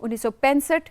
1965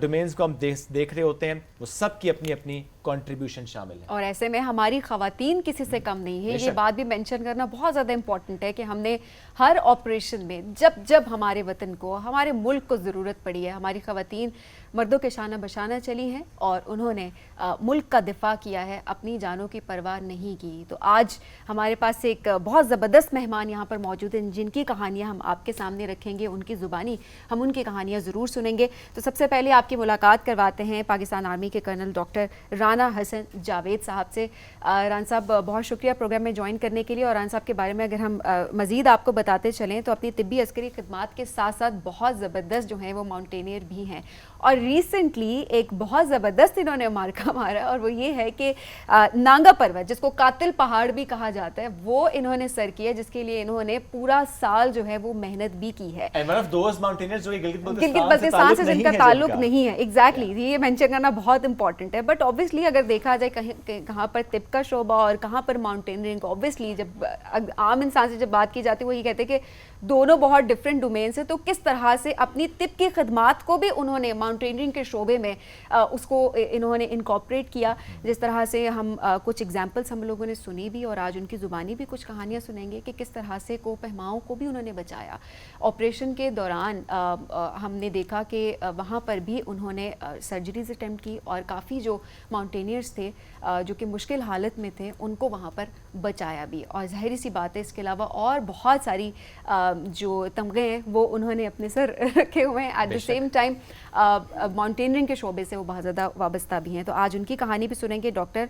domains کو ہم دیکھ رہے ہوتے ہیں وہ سب کی اپنی اپنی کنٹریبیوشن شامل ہے. اور ایسے میں ہماری خواتین کسی سے کم نہیں ہے. یہ بات بھی مینشن کرنا بہت زیادہ امپورٹنٹ ہے کہ ہم نے ہر آپریشن میں جب ہمارے وطن کو ہمارے ملک کو ضرورت پڑی ہے ہماری خواتین مردوں کے شانہ بشانہ چلی ہیں اور انہوں نے ملک کا دفاع کیا ہے, اپنی جانوں کی پرواہ نہیں کی. تو آج ہمارے پاس ایک بہت زبردست مہمان یہاں پر موجود ہیں جن کی کہانیاں ہم آپ کے سامنے رکھیں گے, ان کی زبانی ہم ان کی کہانیاں ضرور سنیں گے. تو سب سے پہلے آپ کی ملاقات کرواتے ہیں پاکستان آرمی کے کرنل ڈاکٹر رانا حسن جاوید صاحب سے. ران صاحب بہت شکریہ پروگرام میں جوائن کرنے کے لیے. اور ران صاحب کے بارے میں اگر ہم مزید آپ کو بتاتے چلیں تو اپنی طبی عسکری خدمات کے ساتھ ساتھ بہت زبردست جو ہیں وہ ماؤنٹینئر بھی ہیں. اور ریسنٹلی ایک بہت زبردست انہوں نے مارکا مارا اور وہ یہ ہے کہ نانگا پروت جس کو قاتل پہاڑ بھی کہا جاتا ہے وہ انہوں نے سر کیا, جس کے لیے انہوں نے پورا سال جو ہے وہ محنت بھی کی ہے. گلگت بلتستان سے جن کا تعلق نہیں ہے. ایگزیکٹلی یہ مینشن کرنا بہت امپورٹنٹ ہے. بٹ اوبیسلی اگر دیکھا جائے کہاں پر طب کا شعبہ اور کہاں پر ماؤنٹینئرنگ, اوبیسلی جب عام انسان سے جب بات کی جاتی ہے وہ یہ کہتے ہیں کہ دونوں بہت ڈفرینٹ ڈومینس ہیں. تو کس طرح سے اپنی طب کی خدمات کو بھی انہوں نے ماؤنٹینئرنگ کے شعبے میں اس کو انہوں نے انکارپوریٹ کیا. جس طرح سے ہم کچھ ایگزامپلس ہم لوگوں نے سنی بھی اور آج ان کی زبانی بھی کچھ کہانیاں سنیں گے کہ کس طرح سے کوپہماؤں کو بھی انہوں نے بچایا. آپریشن کے دوران ہم نے دیکھا کہ وہاں پر بھی انہوں نے سرجریز اٹیمپٹ کی اور کافی جو ماؤنٹینئرز تھے جو کہ مشکل حالت میں تھے ان کو وہاں پر بچایا بھی. اور ظاہری سی بات ہے اس کے علاوہ اور بہت ساری جو تمغے ہیں وہ انہوں نے اپنے سر رکھے ہوئے ہیں. ایٹ دا سیم ٹائم ماؤنٹینئرنگ کے شعبے سے وہ بہت زیادہ وابستہ بھی ہیں. تو آج ان کی کہانی بھی سنیں گے. ڈاکٹر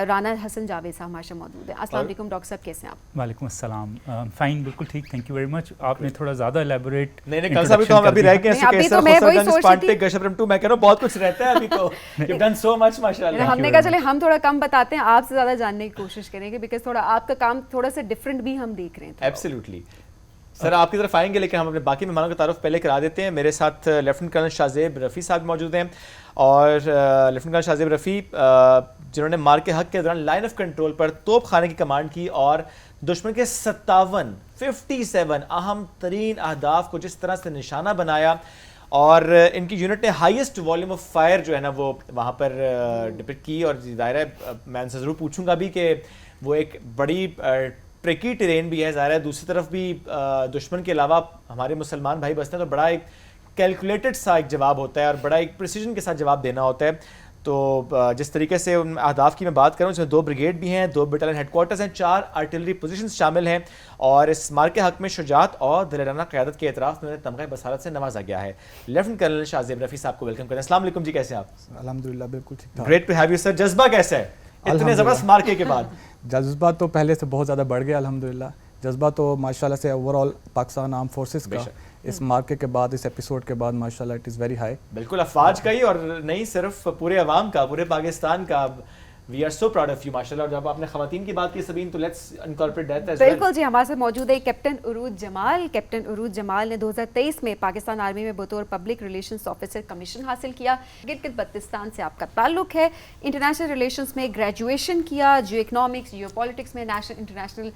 رانا حسن جاوید صاحب ہمارے موجود ہیں. السلام علیکم ڈاکٹر صاحب, کیسے ہیں آپ؟ وعلیکم السلام. فائن, بالکل ٹھیک, تھینک یو ویری مچ. آپ نے تھوڑا زیادہ الیبوریٹ نہیں کل صاحب تو ہم ابھی رہ گئے ہیں. ابھی تو میں وہی سوچ رہی تھی گشپرم 2 میں کہہ رہا ہوں بہت کچھ رہتا ہے ابھی تو. یو ڈن سو مچ ماشاءاللہ. ہم نے کہا چلے ہم تھوڑا کم بتاتے ہیں, آپ سے زیادہ جاننے کی کوشش کریں گے بیکاز تھوڑا آپ کا کام تھوڑا سا ڈفرینٹ بھی ہم دیکھ رہے ہیں. ایبسلیوٹلی سر, آپ کی طرف آئیں گے لیکن ہم اپنے باقی مہمانوں کا تعارف پہلے کرا دیتے ہیں. میرے ساتھ لیفٹنٹ کرنل شاہزیب رفیع صاحب موجود ہیں اور لیفٹنٹ کرنل شاہزیب رفیع جنہوں نے مار کے حق کے دوران لائن آف کنٹرول پر توپ خانے کی کمانڈ کی اور دشمن کے 57 اہم ترین اہداف کو جس طرح سے نشانہ بنایا. اور ان کی یونٹ نے ہائیسٹ والیوم آف فائر جو ہے نا وہ وہاں پر ڈپٹ کی. اور ظاہر ہے میں ان سے ضرور پوچھوں گا بھی کہ وہ ایک بڑی ٹریکی ٹرین بھی ہے, ظاہر ہے دوسری طرف بھی دشمن کے علاوہ ہمارے مسلمان بھائی بستے ہیں تو بڑا ایک کیلکولیٹڈ سا ایک جواب ہوتا ہے اور بڑا ایک پریسیجن کے ساتھ جواب دینا ہوتا ہے. تو جس طریقے سے ان اہداف کی میں بات کروں اس میں 2 بریگیڈ بھی ہیں, 2 بٹالین ہیڈ کوارٹرز ہیں, 4 آرٹلری پوزیشنز شامل ہیں اور اس مار کے حق میں شجاعت اور دلیرانہ قیادت کے اعتراف میں تمغہ بصارت سے نوازا گیا ہے. لیفٹنٹ کرنل شاہزیب رفیع صاحب کو ویلکم کریں. السلام علیکم جی, کیسے ہیں آپ؟ الحمدللہ بالکل ٹھیک ٹھاک. Great to have you sir. جذبہ کیسا ہے اتنے زبردست مارکے کے بعد؟ جذبہ تو پہلے سے بہت زیادہ بڑھ گیا الحمدللہ. جذبہ تو ماشاءاللہ سے over all Pakistan arm forces کا اس مارکے کے بعد, اس ایپیسوڈ کے بعد ماشاءاللہ اٹ از ویری ہائی. بالکل افواج کا ہی اور نہیں صرف پورے عوام کا, پورے پاکستان کا. We are so proud of you ماشاءاللہ. اور جب آپ نے خواتین کی بات کی سبین تو let's incorporate that as well. بالکل جی, ہمارے ساتھ موجود ہے کیپٹن عروج جمال. کیپٹن عروج جمال نے 2023 میں پاکستان آرمی میں بطور پبلک ریلیشنز آفیسر کمیشن حاصل کیا. گلگت بلتستان سے آپ کا تعلق ہے. انٹرنیشنل ریلیشنز میں گریجویشن کیا. جیو اکنامکس, جیو پالیٹکس میں نیشنل انٹرنیشنل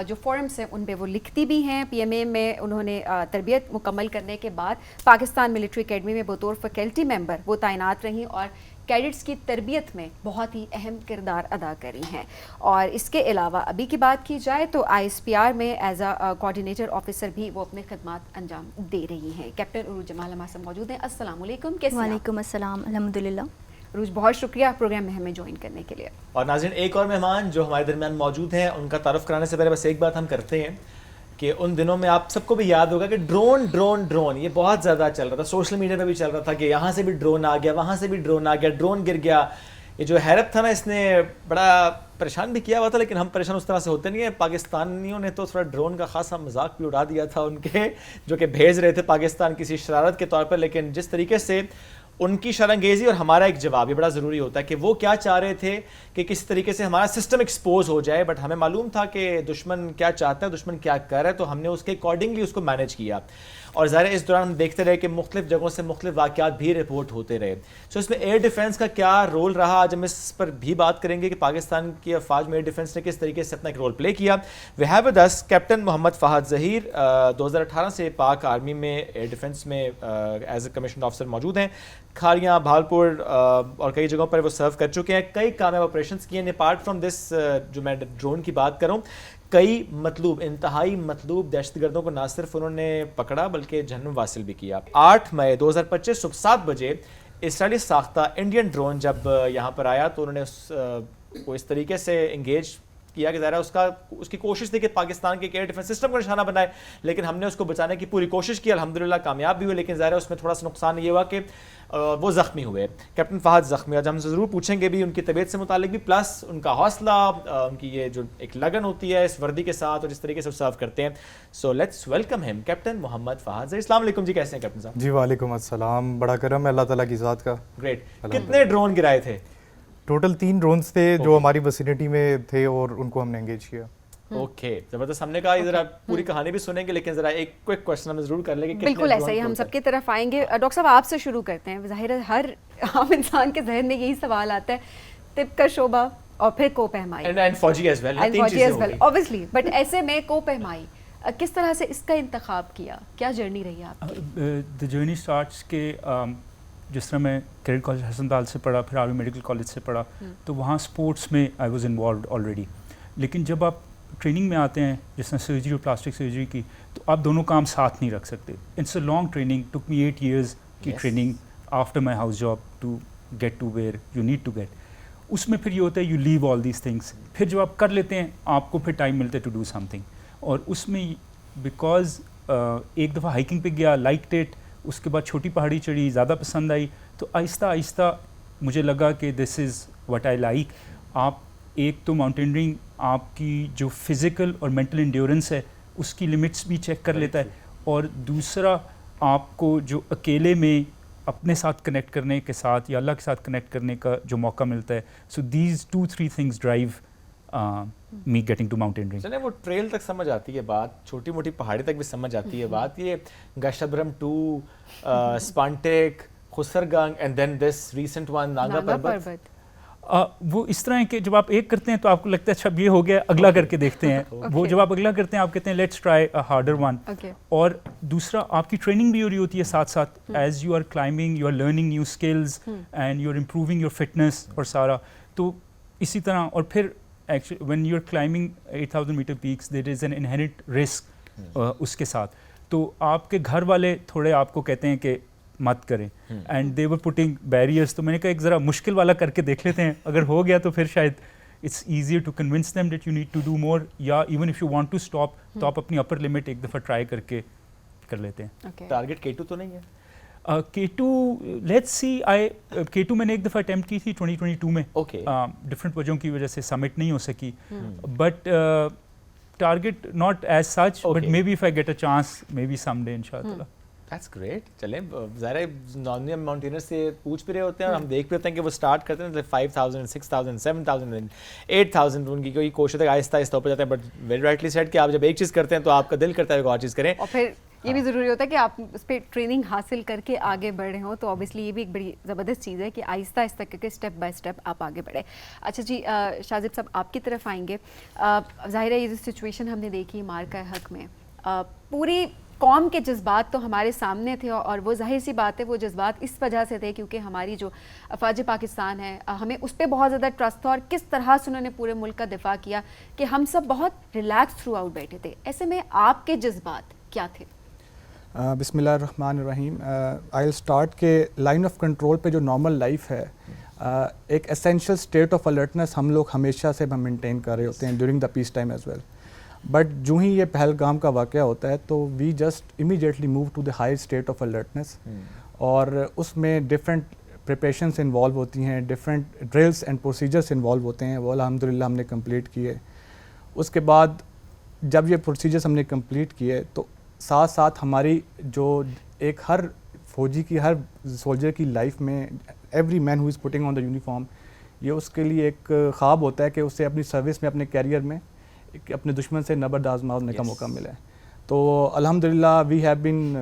جو فورمس ہیں ان پہ وہ لکھتی بھی ہیں. پی ایم اے میں انہوں نے تربیت مکمل کرنے کے بعد پاکستان ملٹری اکیڈمی میں بطور فیکلٹی ممبر وہ تعینات رہیں اور کیڈٹس کی تربیت میں بہت ہی اہم کردار ادا کری ہیں. اور اس کے علاوہ ابھی کی بات کی جائے تو آئی ایس پی آر میں ایز اے کوآرڈینیٹر آفیسر بھی وہ اپنے خدمات انجام دے رہی ہیں. کیپٹن عروج جمال ہمارے ساتھ موجود ہیں. السلام علیکم, کیسے ہیں؟ وعلیکم السلام, الحمدللہ. عروج بہت شکریہ پروگرام میں ہمیں جوائن کرنے کے لیے. اور ناظرین ایک اور مہمان جو ہمارے درمیان موجود ہیں ان کا تعارف کرانے سے پہلے بس ایک بات ہم کرتے ہیں کہ ان دنوں میں آپ سب کو بھی یاد ہوگا کہ ڈرون یہ بہت زیادہ چل رہا تھا. سوشل میڈیا پہ بھی چل رہا تھا کہ یہاں سے بھی ڈرون آ گیا, وہاں سے بھی ڈرون آ گیا, ڈرون گر گیا. یہ جو حیرت تھا نا اس نے بڑا پریشان بھی کیا ہوا تھا, لیکن ہم پریشان اس طرح سے ہوتے نہیں ہیں. پاکستانیوں نے تو تھوڑا ڈرون کا خاصا مذاق بھی اڑا دیا تھا ان کے, جو کہ بھیج رہے تھے پاکستان کسی شرارت کے طور پر. لیکن جس طریقے سے ان کی شرانگیزی اور ہمارا ایک جواب یہ بڑا ضروری ہوتا ہے کہ وہ کیا چاہ رہے تھے کہ کس طریقے سے ہمارا سسٹم ایکسپوز ہو جائے. بٹ ہمیں معلوم تھا کہ دشمن کیا چاہتا ہے, دشمن کیا کر رہا ہے, تو ہم نے اس کے اکارڈنگلی اس کو مینیج کیا. اور ظاہر ہے اس دوران ہم دیکھتے رہے کہ مختلف جگہوں سے مختلف واقعات بھی رپورٹ ہوتے رہے. سو اس میں ایئر ڈیفنس کا کیا رول رہا, آج ہم اس پر بھی بات کریں گے کہ پاکستان کی افواج میں ایئر ڈیفنس نے کس طریقے سے اپنا ایک رول پلے کیا. We have with us captain Muhammad Fahad Zaheer, 2018 سے پاک آرمی میں ایئر ڈیفنس میں ایز اے کمیشنڈ آفیسر موجود ہیں. کھاریاں, بھالپور اور کئی جگہوں پر وہ سرو کر چکے ہیں, کئی کامیاب آپریشنس کیے ہیں. اپارٹ فرام دس, جو میں ڈرون کی بات کروں, کئی مطلوب, انتہائی مطلوب دہشت گردوں کو نہ صرف انہوں نے پکڑا بلکہ جہنم واصل بھی کیا. 8 مئی 2025 صبح 7 بجے اسرائیلی ساختہ انڈین ڈرون جب یہاں پر آیا تو انہوں نے کو اس طریقے سے انگیج کیا کہ ظاہر ہے اس کی کوشش تھی کہ پاکستان کے ایئر ڈیفنس سسٹم کو نشانہ بنائے, لیکن ہم نے اس کو بچانے کی پوری کوشش کی, الحمدللہ کامیاب بھی ہوئے, لیکن ظاہر ہے اس میں تھوڑا سا نقصان یہ ہوا کہ وہ زخمی ہوئے. کیپٹن فہد زخمی, آج ہم ضرور پوچھیں گے بھی ان کی طبیعت سے متعلق بھی, پلس ان کا حوصلہ, ان کی یہ جو ایک لگن ہوتی ہے اس وردی کے ساتھ اور جس طریقے سے وہ سرو کرتے ہیں. سو لیٹس ویلکم ہم کیپٹن محمد فہد ظہیر. السلام علیکم جی, کیسے ہیں کیپٹن صاحب؟ جی وعلیکم السلام, بڑا کرم ہے اللہ تعالیٰ کی ذات کا. گریٹ. کتنے ڈرون گرائے تھے؟ ٹوٹل 3 ڈرونز تھے جو ہماری وسینٹی میں تھے اور ان کو ہم نے انگیج کیا. اوکے, زبردست. ہم نے کہا ذرا پوری کہانی بھی سنیں گے, لیکن ذرا ایک کوئک کوشچن ہم ضرور کر لیں گے. بالکل ایسا ہی, ہم سب کی طرف آئیں گے. ڈاکٹر صاحب آپ سے شروع کرتے ہیں. ظاہر ہے ہر عام انسان کے ذہن میں یہی سوال آتا ہے, طب کا شعبہ اور پھر کو پہمائی, اینڈ فوجی ایز ویل, تین چیزیں ہو گئی obviously, بٹ ایسے میں کو پہمائی کس طرح سے اس کا انتخاب کیا, کیا جرنی رہی آپ کی؟ دا جرنی اسٹارٹس کہ جس طرح میں کیڈٹ کالج حسن دال سے پڑھا, پھر آرمی میڈیکل کالج سے پڑھا, تو وہاں اسپورٹس میں آئی واز انوالوڈ آلریڈی. لیکن جب آپ ٹریننگ میں آتے ہیں جس طرح سرجری اور پلاسٹک سرجری کی, تو آپ دونوں کام ساتھ نہیں رکھ سکتے. It's a long training, took me 8 years کی training after my house job to get to where you need to get. اس میں پھر یہ ہوتا ہے you leave all these things, پھر جب آپ کر لیتے ہیں آپ کو پھر ٹائم ملتا ہے ٹو ڈو سم تھنگ. اور اس میں بیکاز ایک دفعہ ہائکنگ پہ گیا, لائک اٹ, اس کے بعد چھوٹی پہاڑی چڑھی, زیادہ پسند آئی, تو آہستہ آہستہ مجھے لگا کہ دس از وٹ آئی لائک. آپ ایک تو ماؤنٹینئرنگ آپ کی جو فزیکل اور مینٹل انڈیورنس ہے اس کی لمٹس بھی چیک کر لیتا ہے, اور دوسرا آپ کو جو اکیلے میں اپنے ساتھ کنیکٹ کرنے کے ساتھ یا اللہ کے ساتھ کنیکٹ کرنے کا جو موقع ملتا ہے. So these 2-3 things drive me getting to mountaineering. چلیں وہ ٹریل تک سمجھ آتی ہے بات, چھوٹی موٹی پہاڑی تک بھی سمجھ آتی ہے بات, یہ گشتبرم 2, اسپانٹیک, خسرگنگ, and then this recent one Nanga Parbat. وہ اس طرح ہے کہ جب آپ ایک کرتے ہیں تو آپ کو لگتا ہے اچھا یہ ہو گیا, اگلا کر کے دیکھتے ہیں. وہ جب آپ اگلا کرتے ہیں آپ کہتے ہیں let's try a harder one. اور دوسرا آپ کی ٹریننگ بھی ہو رہی ہوتی ہے ساتھ ساتھ, as you are climbing you are learning new skills and you are improving your fitness اور سارا. تو اسی طرح, اور پھر actually when you are climbing 8000 metre peaks there is an inherent risk اس کے ساتھ. تو آپ کے گھر والے تھوڑے آپ کو کہتے ہیں کہ مت کریں, and they were putting barriers. تو میں نے کہا ایک ذرا مشکل والا کر کے دیکھ لیتے ہیں, اگر ہو گیا تو پھر شاید it's easier to convince them that you need to do more, یا even if you want to stop تو آپ اپنی اپر لمٹ ایک دفعہ ٹرائی کر کے کر لیتے ہیں. ٹارگیٹ K2 تو نہیں ہے؟ K2 لیٹس سی, K2 میں نے ایک دفعہ اٹیمپٹ کی تھی 2022 میں, ڈفرینٹ وجہوں کی وجہ سے سمٹ نہیں ہو سکی, but target not as such, but may be if I get a chance may be some day انشاءاللہ. That's great. چلیں ظاہر ہے نارملی ہم ماؤنٹینئر سے پوچھ بھی رہے ہوتے ہیں اور ہم دیکھ بھی ہوتے ہیں کہ وہ اسٹارٹ کرتے ہیں 5000 6000 7000 8000, ان کی کوئی کوشش ہے آہستہ آہستہ اوپر جاتا ہے. بٹ ویری رائٹلی سیڈ کہ آپ جب ایک چیز کرتے ہیں تو آپ کا دل کرتا ہے کہ اور چیز کریں, اور پھر یہ بھی ضروری ہوتا ہے کہ آپ اس پہ ٹریننگ حاصل کر کے آگے بڑھ رہے ہوں. تو اوبیسلی یہ بھی ایک بڑی زبردست چیز ہے کہ آہستہ آہستہ کر کے اسٹیپ بائی اسٹیپ آپ آگے بڑھے. اچھا جی, شاذب صاحب آپ کی طرف آئیں گے. ظاہر ہے یہ جو سچویشن ہم نے دیکھی مارکہ حق میں, پوری قوم کے جذبات تو ہمارے سامنے تھے, اور وہ ظاہر سی بات ہے وہ جذبات اس وجہ سے تھے کیونکہ ہماری جو افواج پاکستان ہے ہمیں اس پہ بہت زیادہ ٹرسٹ تھا, اور کس طرح سے انہوں نے پورے ملک کا دفاع کیا کہ ہم سب بہت ریلیکس تھرو آؤٹ بیٹھے تھے. ایسے میں آپ کے جذبات کیا تھے؟ بسم اللہ الرحمن الرحیم. آئی ول اسٹارٹ کہ لائن آف کنٹرول پہ جو نارمل لائف ہے, ایک اسینشیل اسٹیٹ آف الرٹنس ہم لوگ ہمیشہ سے مینٹین کر رہے ہوتے ہیں during the peace time as well. But جو ہی یہ پہلگام کا واقعہ ہوتا ہے تو we just immediately move to the higher state of alertness, اور اس میں ڈفرینٹ پریپریشنس انوالو ہوتی ہیں, different drills and procedures involve ہوتے ہیں, وہ الحمدللہ ہم نے کمپلیٹ کیے. اس کے بعد جب یہ پروسیجرس ہم نے کمپلیٹ کیے تو ساتھ ساتھ ہماری جو ایک ہر فوجی کی, ہر سولجر کی لائف میں every man who is putting on the uniform, یہ اس کے لیے ایک خواب ہوتا ہے کہ اسے اپنی سروس میں, اپنے کیریئر میں اپنے دشمن سے نبرد آزما ہونے کا موقع ملا ہے. تو الحمدللہ وی ہیو بین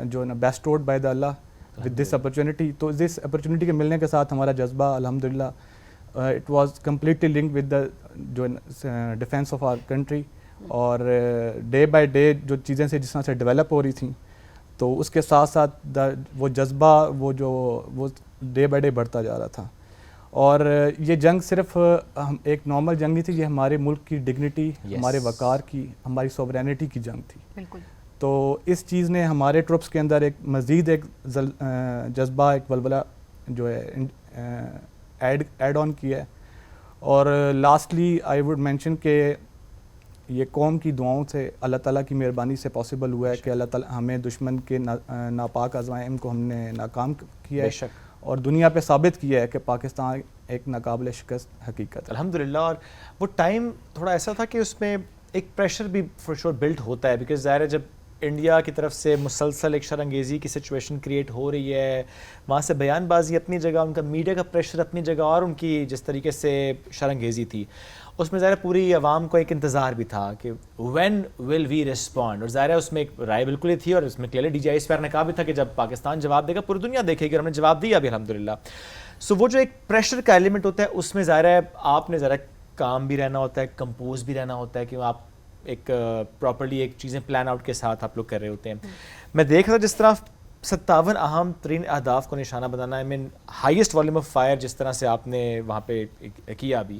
جو ہے نا bestowed by the Allah with this opportunity. تو اس اپرچونیٹی کے ملنے کے ساتھ ہمارا جذبہ الحمدللہ it was completely link with the جو ڈیفینس آف آر کنٹری. اور ڈے بائی ڈے جو چیزیں سے جس طرح سے ڈیولپ ہو رہی تھیں تو اس کے ساتھ ساتھ وہ جذبہ وہ ڈے بائی ڈے بڑھتا جا رہا تھا. اور یہ جنگ صرف ایک نارمل جنگ نہیں تھی, یہ ہمارے ملک کی ڈگنیٹی, ہمارے وقار کی, ہماری سوورینٹی کی جنگ تھی. بالکل. تو اس چیز نے ہمارے ٹروپس کے اندر ایک مزید ایک جذبہ, ایک ولولہ جو ہے ایڈ آن کیا ہے. اور لاسٹلی آئی ووڈ مینشن کہ یہ قوم کی دعاؤں سے, اللہ تعالیٰ کی مہربانی سے پاسبل ہوا ہے کہ اللہ تعالیٰ ہمیں دشمن کے ناپاک عزائم کو ہم نے ناکام کیا ہے اور دنیا پہ ثابت کیا ہے کہ پاکستان ایک ناقابل شکست حقیقت ہے. الحمدللہ. اور وہ ٹائم تھوڑا ایسا تھا کہ اس میں ایک پریشر بھی فور شور بلٹ ہوتا ہے, بیکاز ظاہر ہے جب انڈیا کی طرف سے مسلسل ایک شرانگیزی کی سچویشن کریٹ ہو رہی ہے, وہاں سے بیان بازی اپنی جگہ, ان کا میڈیا کا پریشر اپنی جگہ, اور ان کی جس طریقے سے شرانگیزی تھی اس میں ظاہر پوری عوام کو ایک انتظار بھی تھا کہ وین ول وی رسپونڈ. اور ظاہر ہے اس میں ایک رائے بالکل ہی تھی, اور اس میں کلیئرلی ڈی جی آئی اسپیئر نے کہا بھی تھا کہ جب پاکستان جواب دے گا پوری دنیا دیکھے گی, اور ہم نے جواب دیا بھی الحمدللہ. سو وہ جو ایک پریشر کا ایلیمنٹ ہوتا ہے اس میں ظاہر ہے آپ نے ذرا کام بھی رہنا ہوتا ہے, کمپوز بھی رہنا ہوتا ہے, کہ آپ ایک پراپرلی ایک چیزیں پلان آؤٹ کے ساتھ آپ لوگ کر رہے ہوتے ہیں. میں دیکھ رہا جس طرح 57 اہم ترین اہداف کو نشانہ بنانا, آئی مین ہائیسٹ والیوم آف فائر جس طرح سے آپ نے وہاں پہ کیا بھی,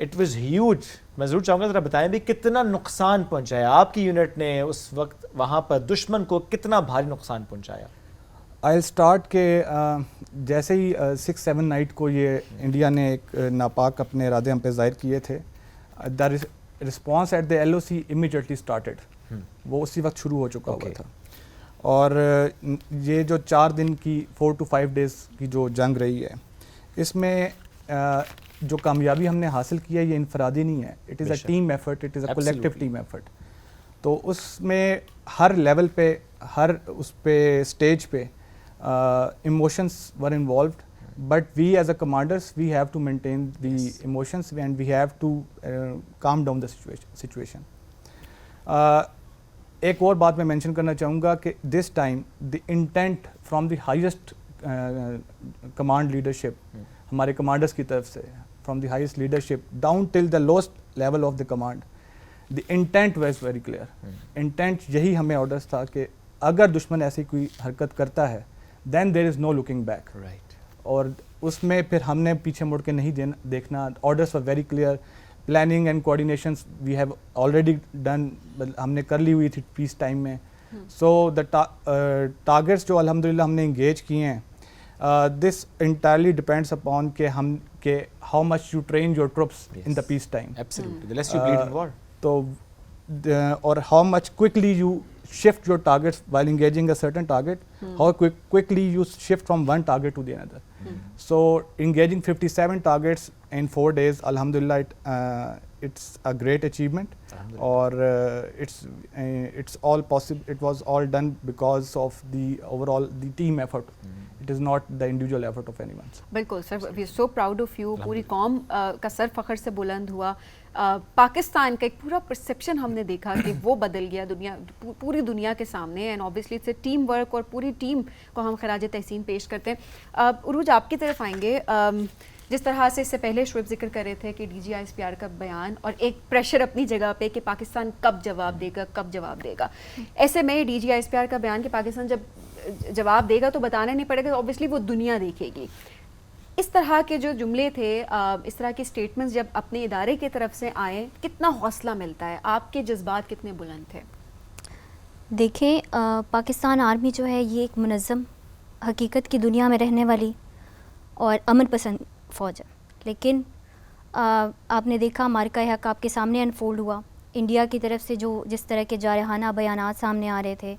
اٹ واز ہیوج. میں ضرور چاہوں گا ذرا بتائیں بھی کتنا نقصان پہنچایا آپ کی یونٹ نے اس وقت وہاں پر, دشمن کو کتنا بھاری نقصان پہنچایا. آئی اسٹارٹ کہ جیسے ہی 6-7 نائٹ کو یہ انڈیا نے ایک ناپاک اپنے ارادے ہم پہ ظاہر کیے تھے, the response at the L O C immediately started, وہ اسی وقت شروع ہو چکا ہوا تھا. اور یہ جو 4 دن کی 4 to 5 days کی جو جنگ رہی ہے, اس میں جو کامیابی ہم نے حاصل کیا ہے یہ انفرادی نہیں ہے, it is a team effort, it is a collective team effort. تو اس میں ہر لیول پہ, ہر اس پہ اسٹیج پہ emotions were involved, but we as a commanders we have to maintain the emotions and we have to calm down the situation. ایک اور بات میں mention کرنا چاہوں گا کہ this time the intent from the highest command leadership, ہمارے commanders کی طرف سے, from the highest leadership down till the lowest level of the command, the intent was very clear. intent یہی ہمیں آرڈرز تھا کہ اگر دشمن ایسی کوئی حرکت کرتا ہے then there is no looking back. Right. اور اس میں پھر ہم نے پیچھے مڑ کے نہیں دیکھنا. orders were very clear, planning and coordinations we have already done, ہم نے کر لی ہوئی تھی پیس ٹائم میں. so the targets جو الحمدللہ ہم نے انگیج کیے ہیں, this entirely depends upon کہ how much you train your troops in the peace time. Absolutely. The less you bleed in war. تو or how much quickly you shift your targets while engaging a certain target, how quickly you shift from one target to the another. So engaging 57 targets in 4 days, alhamdulillah, it's a great achievement. Or it's all possible, it was all done because of the overall the team effort. It is not the individual effort of anyone. بالکل sir, we are so proud of you. پوری قوم کا سر فخر سے بلند ہوا. پاکستان کا ایک پورا پرسیپشن ہم نے دیکھا کہ وہ بدل گیا دنیا, پوری دنیا کے سامنے. And obviously it's a team work, اور پوری ٹیم کو ہم خراج تحسین پیش کرتے ہیں. عروج آپ کی طرف آئیں گے. جس طرح سے اس سے پہلے شعیب ذکر کر رہے تھے کہ D G I S P R کا بیان اور ایک پریشر اپنی جگہ پہ کہ پاکستان کب جواب دے گا, ایسے میں D G I S P R کا بیان کہ پاکستان جب جواب دے گا تو بتانا نہیں پڑے گا, اوبیسلی وہ دنیا دیکھے گی. اس طرح کے جو جملے تھے, اس طرح کے اسٹیٹمنٹس جب اپنے ادارے کی طرف سے آئے, کتنا حوصلہ ملتا ہے, آپ کے جذبات کتنے بلند تھے؟ دیکھیں, پاکستان آرمی جو ہے یہ ایک منظم, حقیقت کی دنیا میں رہنے والی اور امن پسند فوج ہے. لیکن آپ نے دیکھا مارکہ حق آپ کے سامنے انفولڈ ہوا. انڈیا کی طرف سے جو جس طرح کے جارحانہ بیانات سامنے آ رہے تھے,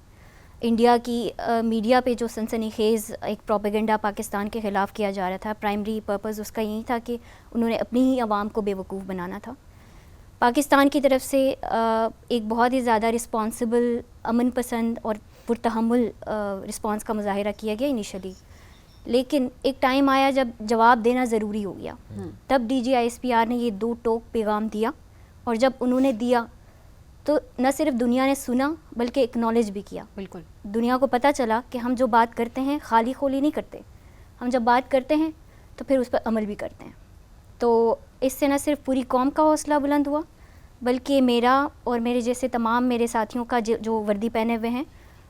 انڈیا کی میڈیا پہ جو سنسنی خیز ایک پروپیگنڈا پاکستان کے خلاف کیا جا رہا تھا, پرائمری پرپز اس کا یہی تھا کہ انہوں نے اپنی ہی عوام کو بے وقوف بنانا تھا. پاکستان کی طرف سے ایک بہت ہی زیادہ رسپانسبل, امن پسند اور پرتحمل رسپانس کا مظاہرہ کیا گیا انیشلی. لیکن ایک ٹائم آیا جب جواب دینا ضروری ہو گیا, تب D G I S P R نے یہ 2 ٹوک پیغام دیا, اور جب انہوں نے دیا تو نہ صرف دنیا نے سنا بلکہ اکنالج بھی کیا. بالکل. دنیا کو پتہ چلا کہ ہم جو بات کرتے ہیں خالی خولی نہیں کرتے, ہم جب بات کرتے ہیں تو پھر اس پر عمل بھی کرتے ہیں. تو اس سے نہ صرف پوری قوم کا حوصلہ بلند ہوا بلکہ میرا اور میرے جیسے تمام میرے ساتھیوں کا جو وردی پہنے ہوئے ہیں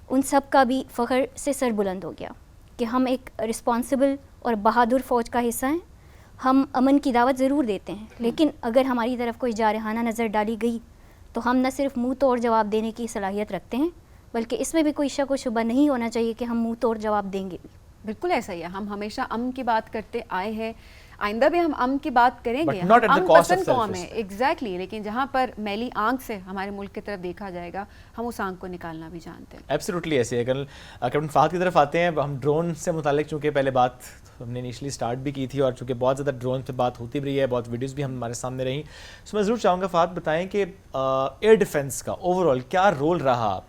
ان سب کا بھی فخر سے سر بلند ہو گیا کہ ہم ایک رسپانسبل اور بہادر فوج کا حصہ ہیں. ہم امن کی دعوت ضرور دیتے ہیں لیکن اگر ہماری طرف کوئی جارحانہ نظر ڈالی گئی تو ہم نہ صرف منہ توڑ جواب دینے کی صلاحیت رکھتے ہیں بلکہ اس میں بھی کوئی شک و شبہ نہیں ہونا چاہیے کہ ہم منہ توڑ جواب دیں گے بھی. بالکل ایسا ہی ہے. ہم ہمیشہ امن کی بات کرتے آئے ہیں, آئندہ بھی ہم امن کی بات کریں گے. But not at the امن cost of پسند قوم ہے. self-respect. ایگزیکٹلی. لیکن جہاں پر میلی آنکھ سے ہمارے ملک کی طرف دیکھا جائے گا ہم اس آنکھ کو نکالنا بھی جانتے ہیں. ایبسلیوٹلی ایسے ہے. کیپٹن فہد کی طرف آتے ہیں. ہم ڈرون سے متعلق چونکہ پہلے بات ہم نے انیشلی اسٹارٹ بھی کی تھی اور چونکہ بہت زیادہ ڈرون پہ بات ہوتی بھی رہی ہے, بہت ویڈیوز بھی ہمارے سامنے رہیں, سو میں ضرور چاہوں گا فہد بتائیں کہ ایئر ڈیفنس کا اوور آل کیا رول رہا